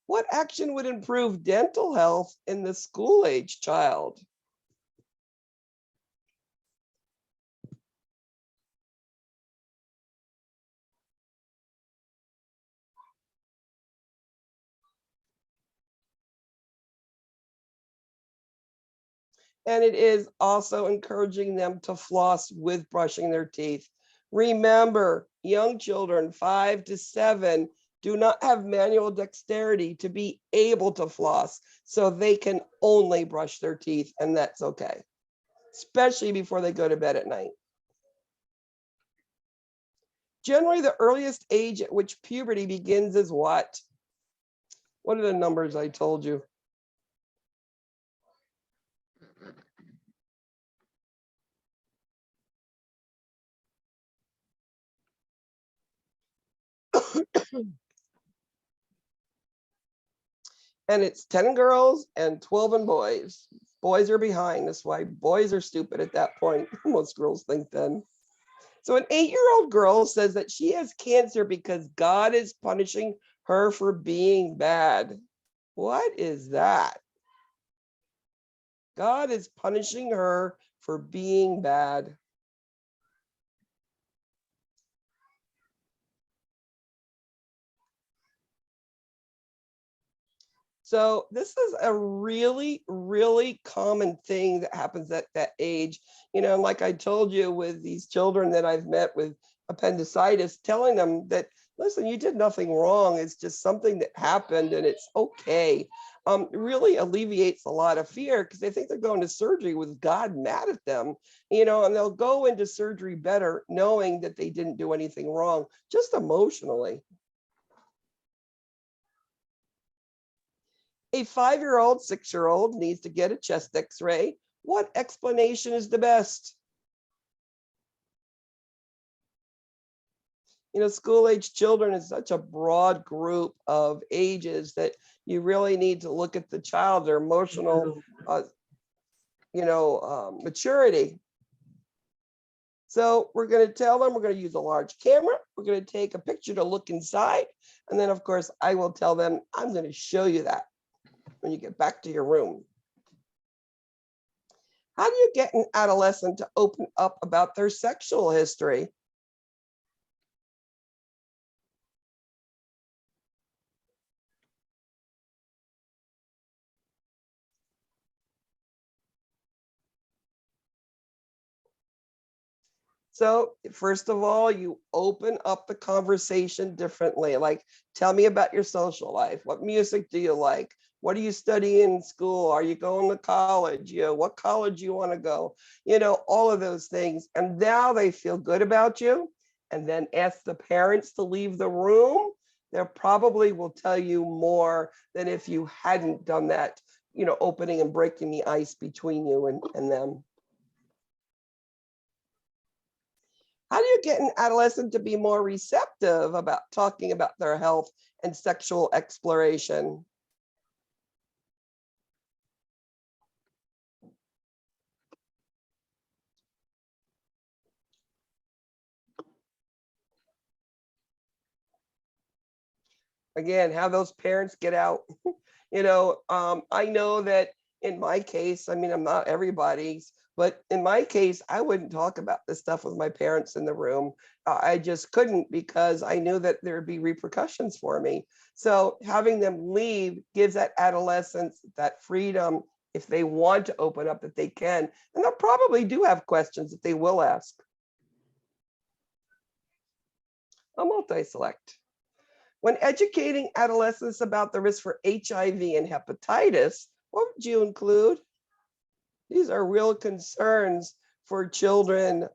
What action would improve dental health in the school-age child? And it is also encouraging them to floss with brushing their teeth. Remember, young children 5 to 7 do not have manual dexterity to be able to floss, so they can only brush their teeth, and that's okay, especially before they go to bed at night. Generally, the earliest age at which puberty begins is what? What are the numbers I told you? And it's 10 girls and 12 in boys. Boys are behind. That's why boys are stupid at that point. Most girls think then. So an 8-year-old girl says that she has cancer because God is punishing her for being bad. What is that? God is punishing her for being bad. So this is a really, really common thing that happens at that age. You know, like I told you with these children that I've met with appendicitis, telling them that, listen, you did nothing wrong. It's just something that happened and it's okay. Really alleviates a lot of fear because they think they're going to surgery with God mad at them, you know, and they'll go into surgery better knowing that they didn't do anything wrong, just emotionally. A 5-year-old, 6-year-old needs to get a chest x-ray. What explanation is the best? You know, school-age children is such a broad group of ages that you really need to look at the child, their emotional, maturity. So we're going to tell them we're going to use a large camera. We're going to take a picture to look inside. And then, of course, I will tell them, I'm going to show you that when you get back to your room. How do you get an adolescent to open up about their sexual history? So first of all, you open up the conversation differently. Like, tell me about your social life. What music do you like? What do you study in school? Are you going to college? You know, what college you want to go? You know, all of those things. And now they feel good about you. And then ask the parents to leave the room. They probably will tell you more than if you hadn't done that, you know, opening and breaking the ice between you and them. How do you get an adolescent to be more receptive about talking about their health and sexual exploration? Again, have those parents get out. I know that in my case, I mean, I'm not everybody's, but in my case, I wouldn't talk about this stuff with my parents in the room. I just couldn't because I knew that there'd be repercussions for me. So having them leave gives that adolescence that freedom if they want to open up that they can. And they'll probably do have questions that they will ask. A multi-select. When educating adolescents about the risk for HIV and hepatitis, what would you include? These are real concerns for children,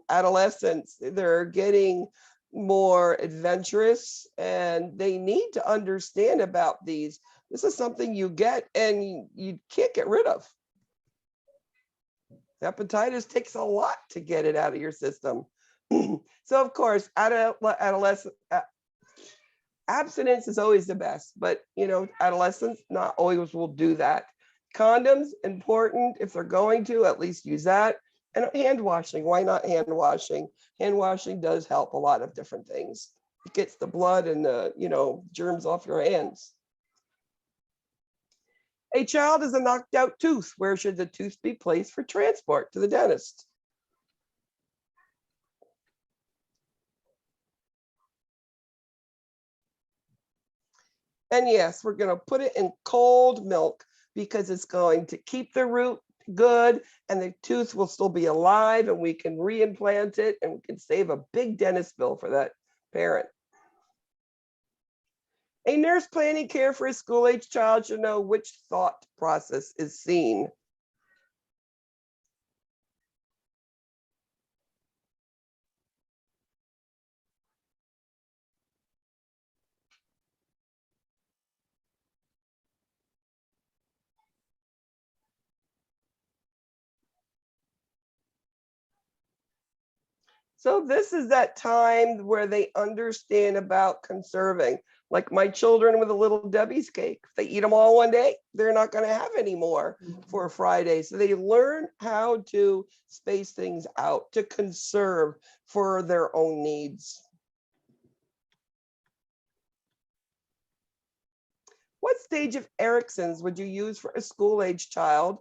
adolescents. They're getting more adventurous and they need to understand about these. This is something you get and you can't get rid of. Hepatitis takes a lot to get it out of your system. So of course, adolescent abstinence is always the best, but adolescents not always will do that. Condoms, important. If they're going to, at least use that. And hand washing, why not hand washing? Hand washing does help a lot of different things. It gets the blood and the, germs off your hands. A child has a knocked out tooth. Where should the tooth be placed for transport to the dentist? And yes, we're going to put it in cold milk because it's going to keep the root good and the tooth will still be alive and we can reimplant it and we can save a big dentist bill for that parent. A nurse planning care for a school-age child should know which thought process is seen. So this is that time where they understand about conserving. Like my children with a Little Debbie's cake. If they eat them all one day, they're not going to have any more for Friday. So they learn how to space things out, to conserve for their own needs. What stage of Erickson's would you use for a school-age child?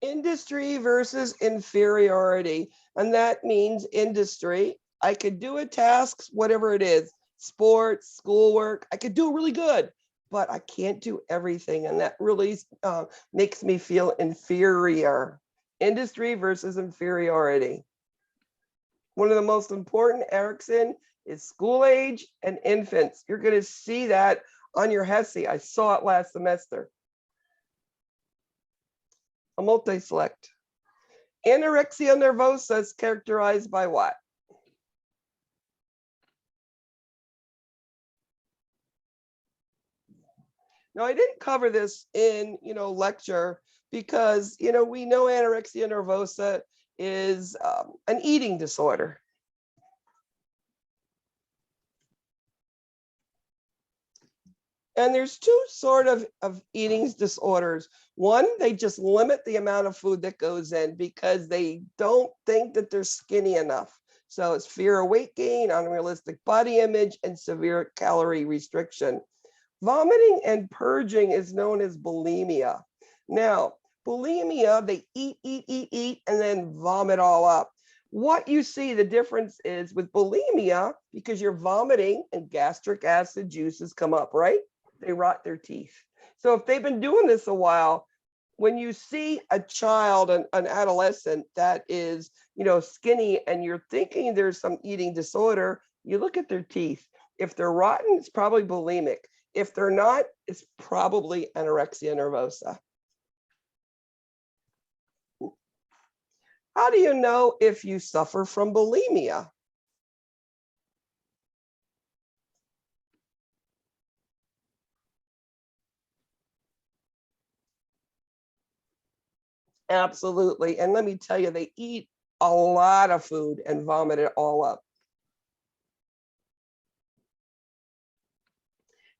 Industry versus inferiority. And that means industry. I could do a task, whatever it is, sports, schoolwork. I could do really good, but I can't do everything. And that really makes me feel inferior. Industry versus inferiority. One of the most important Erickson is school age and infants. You're going to see that on your HESI. I saw it last semester. A multi-select. Anorexia nervosa is characterized by what? Now, I didn't cover this in, lecture because, we know anorexia nervosa is an eating disorder. And there's two sort of eating disorders. One, they just limit the amount of food that goes in because they don't think that they're skinny enough. So it's fear of weight gain, unrealistic body image, and severe calorie restriction. Vomiting and purging is known as bulimia. Now, bulimia, they eat, and then vomit all up. What you see, the difference is with bulimia, because you're vomiting and gastric acid juices come up, right? They rot their teeth. So if they've been doing this a while, when you see a child, an adolescent that is, skinny and you're thinking there's some eating disorder, you look at their teeth. If they're rotten, it's probably bulimic. If they're not, it's probably anorexia nervosa. How do you know if you suffer from bulimia? Absolutely. And let me tell you, they eat a lot of food and vomit it all up.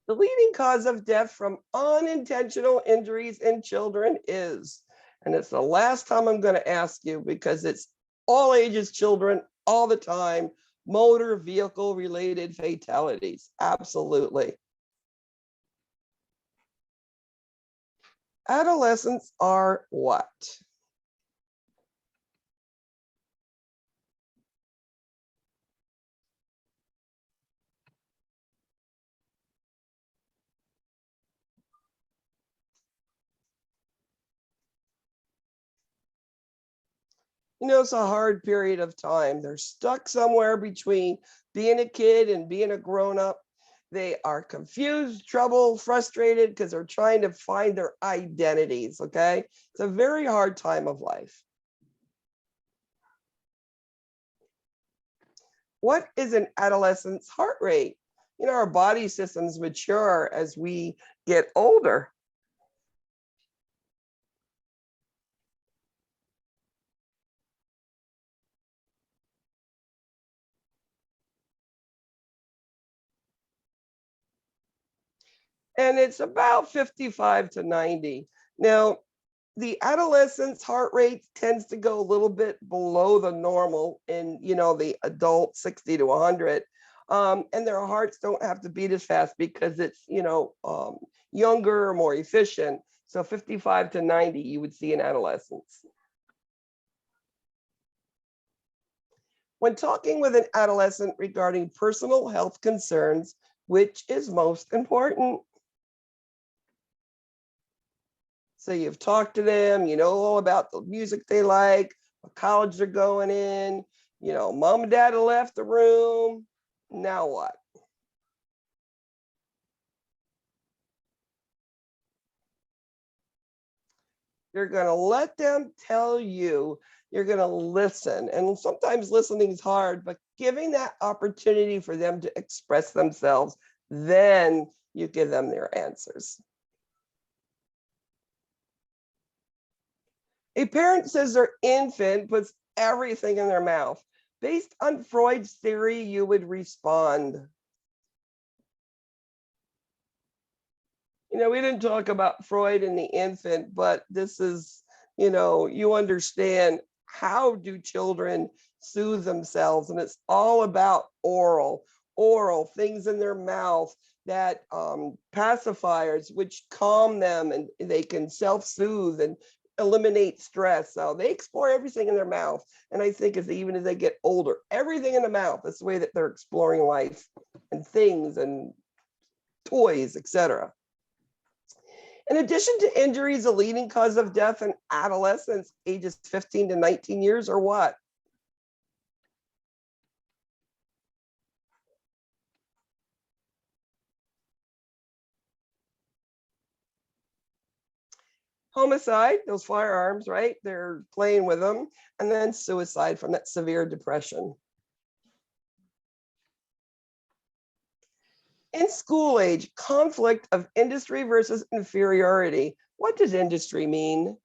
The leading cause of death from unintentional injuries in children is, and it's the last time I'm going to ask you because it's all ages children all the time, motor vehicle related fatalities. Absolutely. Adolescents are what? You know, it's a hard period of time. They're stuck somewhere between being a kid and being a grown-up. They are confused, troubled, frustrated because they're trying to find their identities, okay? It's a very hard time of life. What is an adolescent's heart rate? You know, our body systems mature as we get older. And it's about 55 to 90. Now, the adolescent's heart rate tends to go a little bit below the normal in, you know, the adult 60 to 100. And their hearts don't have to beat as fast because it's, you know, younger, more efficient. So 55 to 90, you would see in adolescents. When talking with an adolescent regarding personal health concerns, which is most important? So you've talked to them, you know all about the music they like, what college they're going in, you know, mom and dad have left the room. Now what? You're going to let them tell you, you're going to listen. And sometimes listening is hard, but giving that opportunity for them to express themselves, then you give them their answers. A parent says their infant puts everything in their mouth. Based on Freud's theory, you would respond. You know, we didn't talk about Freud and the infant, but this is, you know, you understand how do children soothe themselves, and it's all about oral things in their mouth, that pacifiers which calm them and they can self-soothe and eliminate stress. So they explore everything in their mouth. And I think even as they get older, everything in the mouth, that's the way that they're exploring life and things and toys, etc. In addition to injuries, a leading cause of death in adolescents ages 15 to 19 years or what? Homicide, those firearms, right? They're playing with them. And then suicide from that severe depression. In school age, conflict of industry versus inferiority. What does industry mean?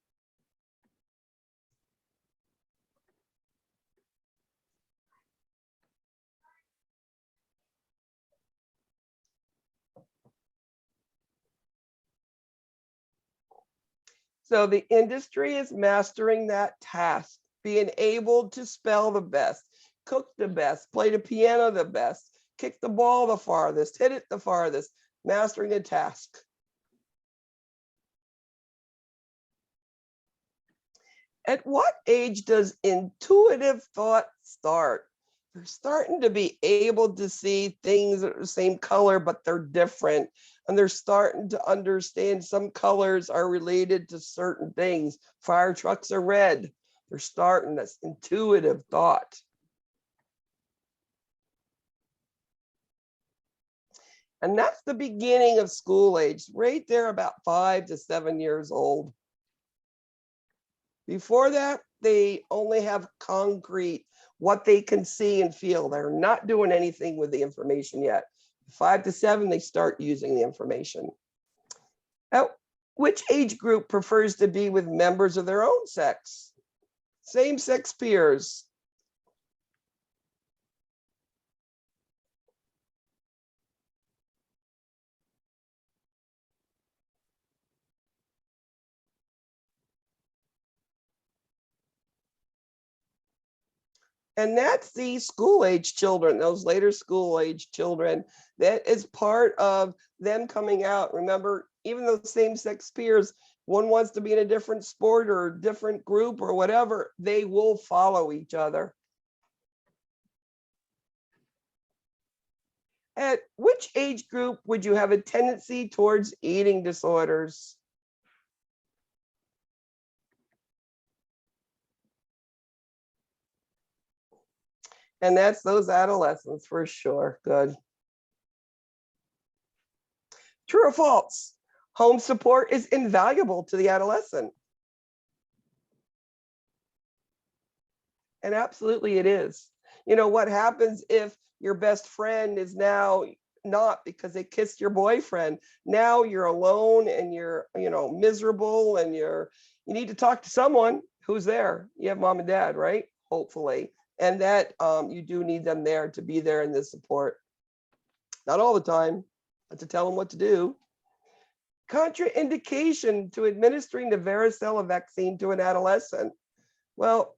So the industry is mastering that task, being able to spell the best, cook the best, play the piano the best, kick the ball the farthest, hit it the farthest, mastering a task. At what age does intuitive thought start? They're starting to be able to see things that are the same color, but they're different. And they're starting to understand some colors are related to certain things. Fire trucks are red. They're starting this intuitive thought. And that's the beginning of school age, right there about 5 to 7 years old. Before that, they only have concrete, what they can see and feel. They're not doing anything with the information yet. 5 to 7, they start using the information. Now, which age group prefers to be with members of their own sex? Same-sex peers. And that's the school age children, those later school age children. That is part of them coming out. Remember, even those same-sex peers, one wants to be in a different sport or different group or whatever, they will follow each other. At which age group would you have a tendency towards eating disorders? And that's those adolescents for sure. Good. True or false? Home support is invaluable to the adolescent. And absolutely it is. You know, what happens if your best friend is now not because they kissed your boyfriend? Now you're alone and you're, miserable and you need to talk to someone who's there. You have mom and dad, right? Hopefully. And that you do need them there to be there in this support. Not all the time, but to tell them what to do. Contraindication to administering the varicella vaccine to an adolescent. Well,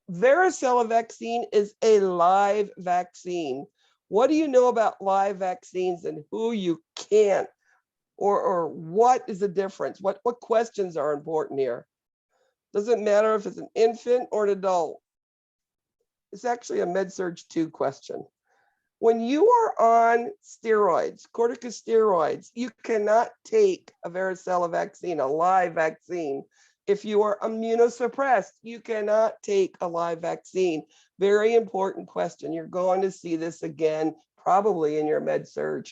varicella vaccine is a live vaccine. What do you know about live vaccines and who you can't, or what is the difference? What questions are important here? Doesn't matter if it's an infant or an adult. It's actually a MedSurg 2 question. When you are on steroids, corticosteroids, you cannot take a varicella vaccine, a live vaccine. If you are immunosuppressed, you cannot take a live vaccine. Very important question. You're going to see this again, probably in your MedSurg.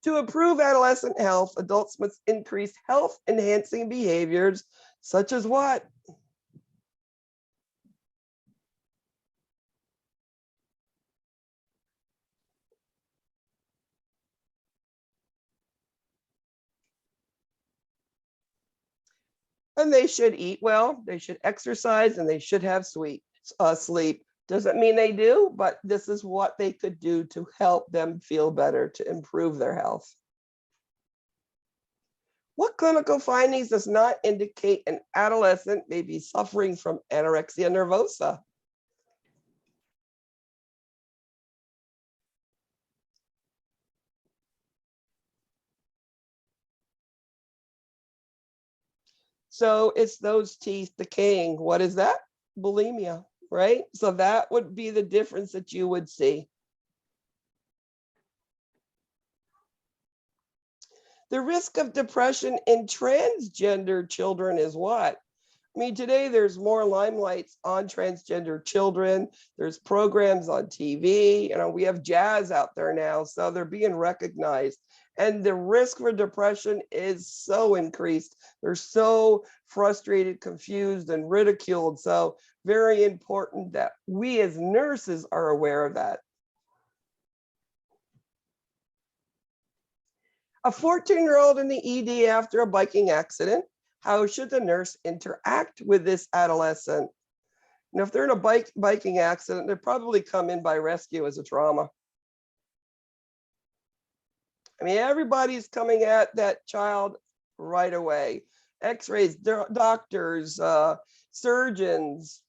To improve adolescent health, adults must increase health-enhancing behaviors, such as what? And they should eat well, they should exercise, and they should have sleep. Doesn't mean they do, but this is what they could do to help them feel better, to improve their health. What clinical findings does not indicate an adolescent may be suffering from anorexia nervosa? So it's those teeth decaying. What is that? Bulimia, right? So that would be the difference that you would see. The risk of depression in transgender children is what? I mean, today there's more limelights on transgender children. There's programs on TV. We have jazz out there now, so they're being recognized. And the risk for depression is so increased. They're so frustrated, confused, and ridiculed. So very important that we as nurses are aware of that. A 14-year-old in the ED after a biking accident. How should the nurse interact with this adolescent? And if they're in a biking accident, they'll probably come in by rescue as a trauma. I mean, everybody's coming at that child right away. X-rays, doctors, surgeons,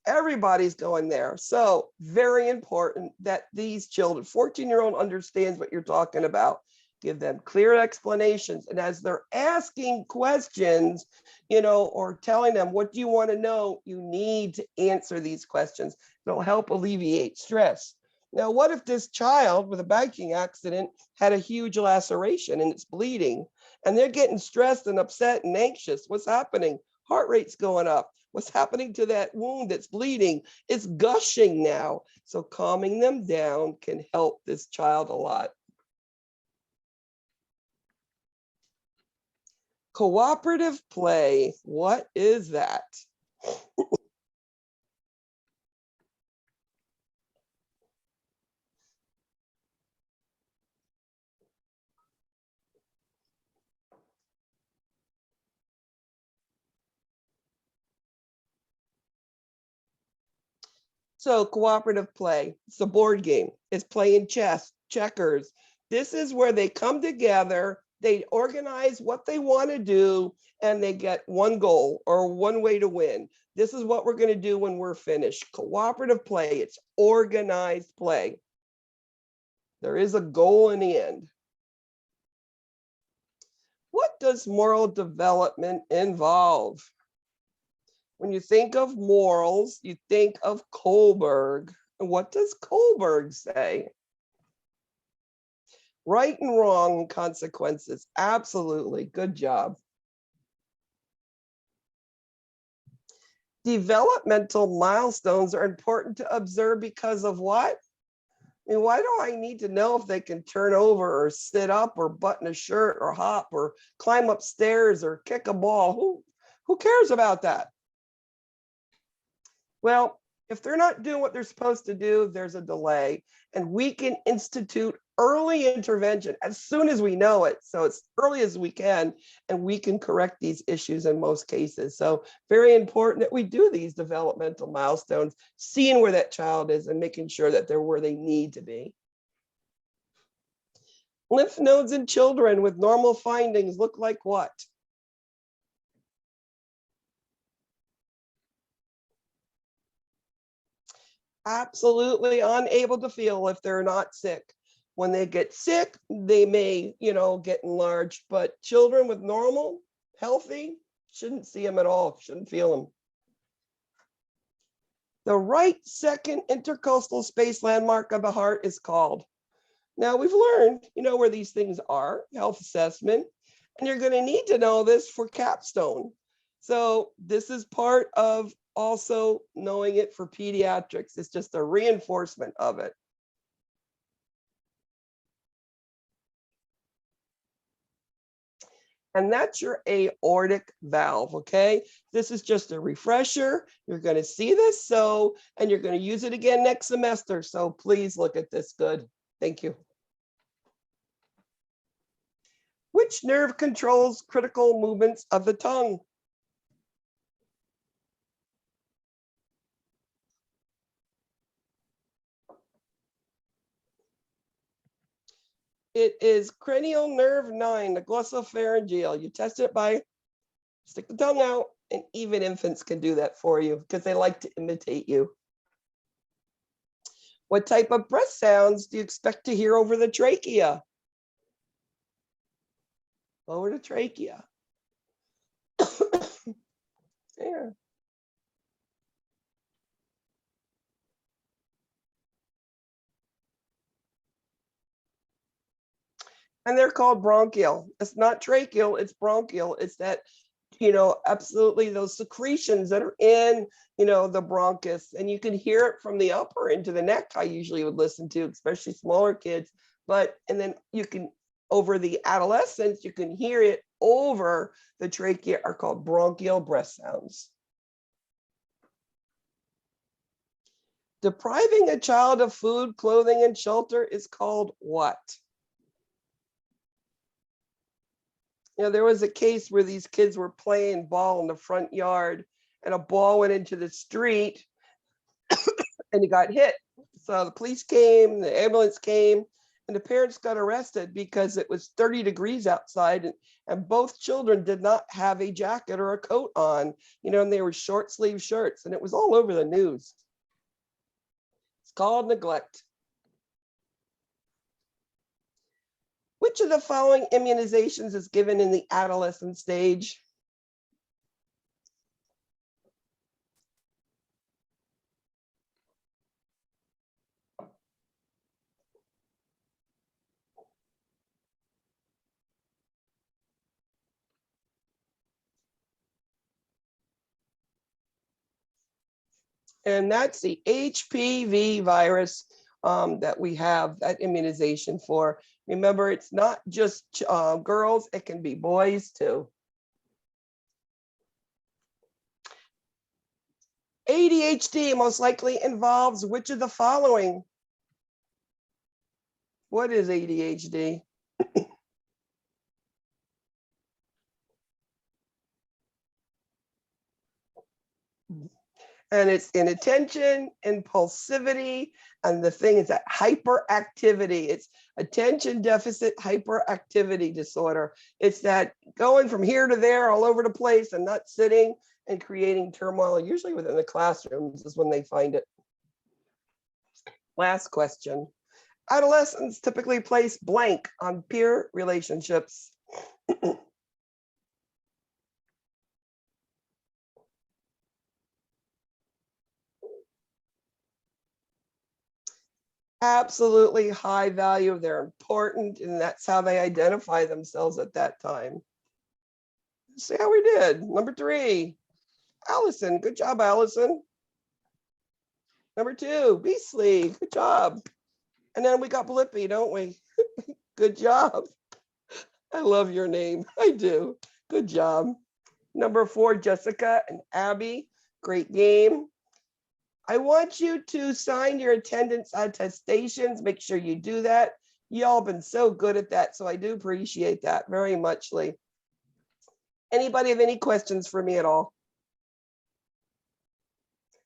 everybody's going there. So very important that these children, 14-year-old understands what you're talking about. Give them clear explanations. And as they're asking questions, or telling them, what do you want to know? You need to answer these questions. It'll help alleviate stress. Now, what if this child with a biking accident had a huge laceration and it's bleeding and they're getting stressed and upset and anxious? What's happening? Heart rate's going up. What's happening to that wound that's bleeding? It's gushing now. So calming them down can help this child a lot. Cooperative play, what is that? So cooperative play, it's a board game. It's playing chess, checkers. This is where they come together, they organize what they want to do, and they get one goal or one way to win. This is what we're going to do when we're finished. Cooperative play, it's organized play. There is a goal in the end. What does moral development involve? When you think of morals, you think of Kohlberg. And what does Kohlberg say? Right and wrong and consequences. Absolutely. Good job. Developmental milestones are important to observe because of what? I mean, why do I need to know if they can turn over or sit up or button a shirt or hop or climb upstairs or kick a ball? Who cares about that? Well, if they're not doing what they're supposed to do, there's a delay, and we can institute early intervention as soon as we know it. So as early as we can, and we can correct these issues in most cases. So very important that we do these developmental milestones, seeing where that child is and making sure that they're where they need to be. Lymph nodes in children with normal findings look like what? Absolutely unable to feel if they're not sick. When they get sick, they may, get enlarged, but children with normal, healthy, shouldn't see them at all, shouldn't feel them. The right second intercostal space landmark of the heart is called. Now we've learned, where these things are, health assessment, and you're going to need to know this for capstone. So this is part of also knowing it for pediatrics. It's just a reinforcement of it. And that's your aortic valve, okay? This is just a refresher. You're going to see this, and you're going to use it again next semester. So please look at this good. Thank you. Which nerve controls critical movements of the tongue? It is cranial nerve 9, the glossopharyngeal. You test it by stick the tongue out, and even infants can do that for you because they like to imitate you. What type of breath sounds do you expect to hear over the trachea? Over the trachea. There. And they're called bronchial. It's not tracheal, it's bronchial. It's that, absolutely those secretions that are in, the bronchus. And you can hear it from the upper into the neck, I usually would listen to, especially smaller kids. And then you can, over the adolescents, you can hear it over the trachea, are called bronchial breath sounds. Depriving a child of food, clothing, and shelter is called what? There was a case where these kids were playing ball in the front yard and a ball went into the street and he got hit. So the police came, the ambulance came, and the parents got arrested because it was 30 degrees outside and both children did not have a jacket or a coat on, and they were short sleeve shirts and it was all over the news. It's called neglect. Which of the following immunizations is given in the adolescent stage? And that's the HPV virus that we have that immunization for. Remember, it's not just girls, it can be boys too. ADHD most likely involves which of the following? What is ADHD? And it's inattention, impulsivity, and the thing is that hyperactivity. It's attention deficit hyperactivity disorder. It's that going from here to there all over the place and not sitting and creating turmoil, usually within the classrooms is when they find it. Last question. Adolescents typically place blank on peer relationships. Absolutely high value. They're important, and that's how they identify themselves at that time. See how we did. Number 3, Allison. Good job, Allison. Number 2, Beasley. Good job. And then we got Blippi, don't we? Good job. I love your name. I do. Good job. Number 4, Jessica and Abby. Great game. I want you to sign your attendance attestations. Make sure you do that. Y'all been so good at that, so I do appreciate that very muchly. Anybody have any questions for me at all?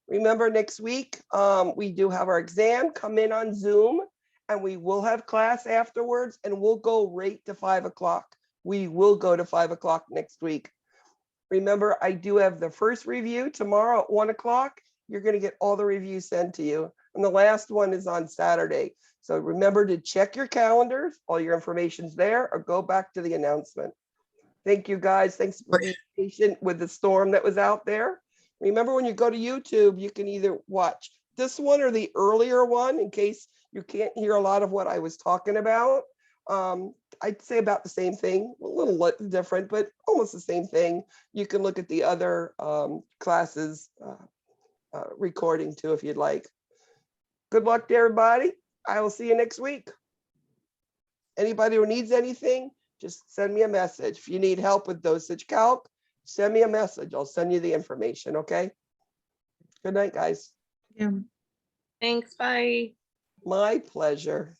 Remember, next week, we do have our exam. Come in on Zoom, and we will have class afterwards, and we'll go right to 5 o'clock. We will go to 5 o'clock next week. Remember, I do have the first review tomorrow at 1 o'clock. You're going to get all the reviews sent to you. And the last one is on Saturday. So remember to check your calendars. All your information's there, or go back to the announcement. Thank you, guys. Thanks for being patient with the storm that was out there. Remember, when you go to YouTube, you can either watch this one or the earlier one in case you can't hear a lot of what I was talking about. I'd say about the same thing, a little different, but almost the same thing. You can look at the other classes recording too, if you'd like. Good luck to everybody. I will see you next week. Anybody who needs anything, just send me a message. If you need help with dosage calc, send me a message. I'll send you the information, okay? Good night, guys. Yeah. Thanks. Bye. My pleasure.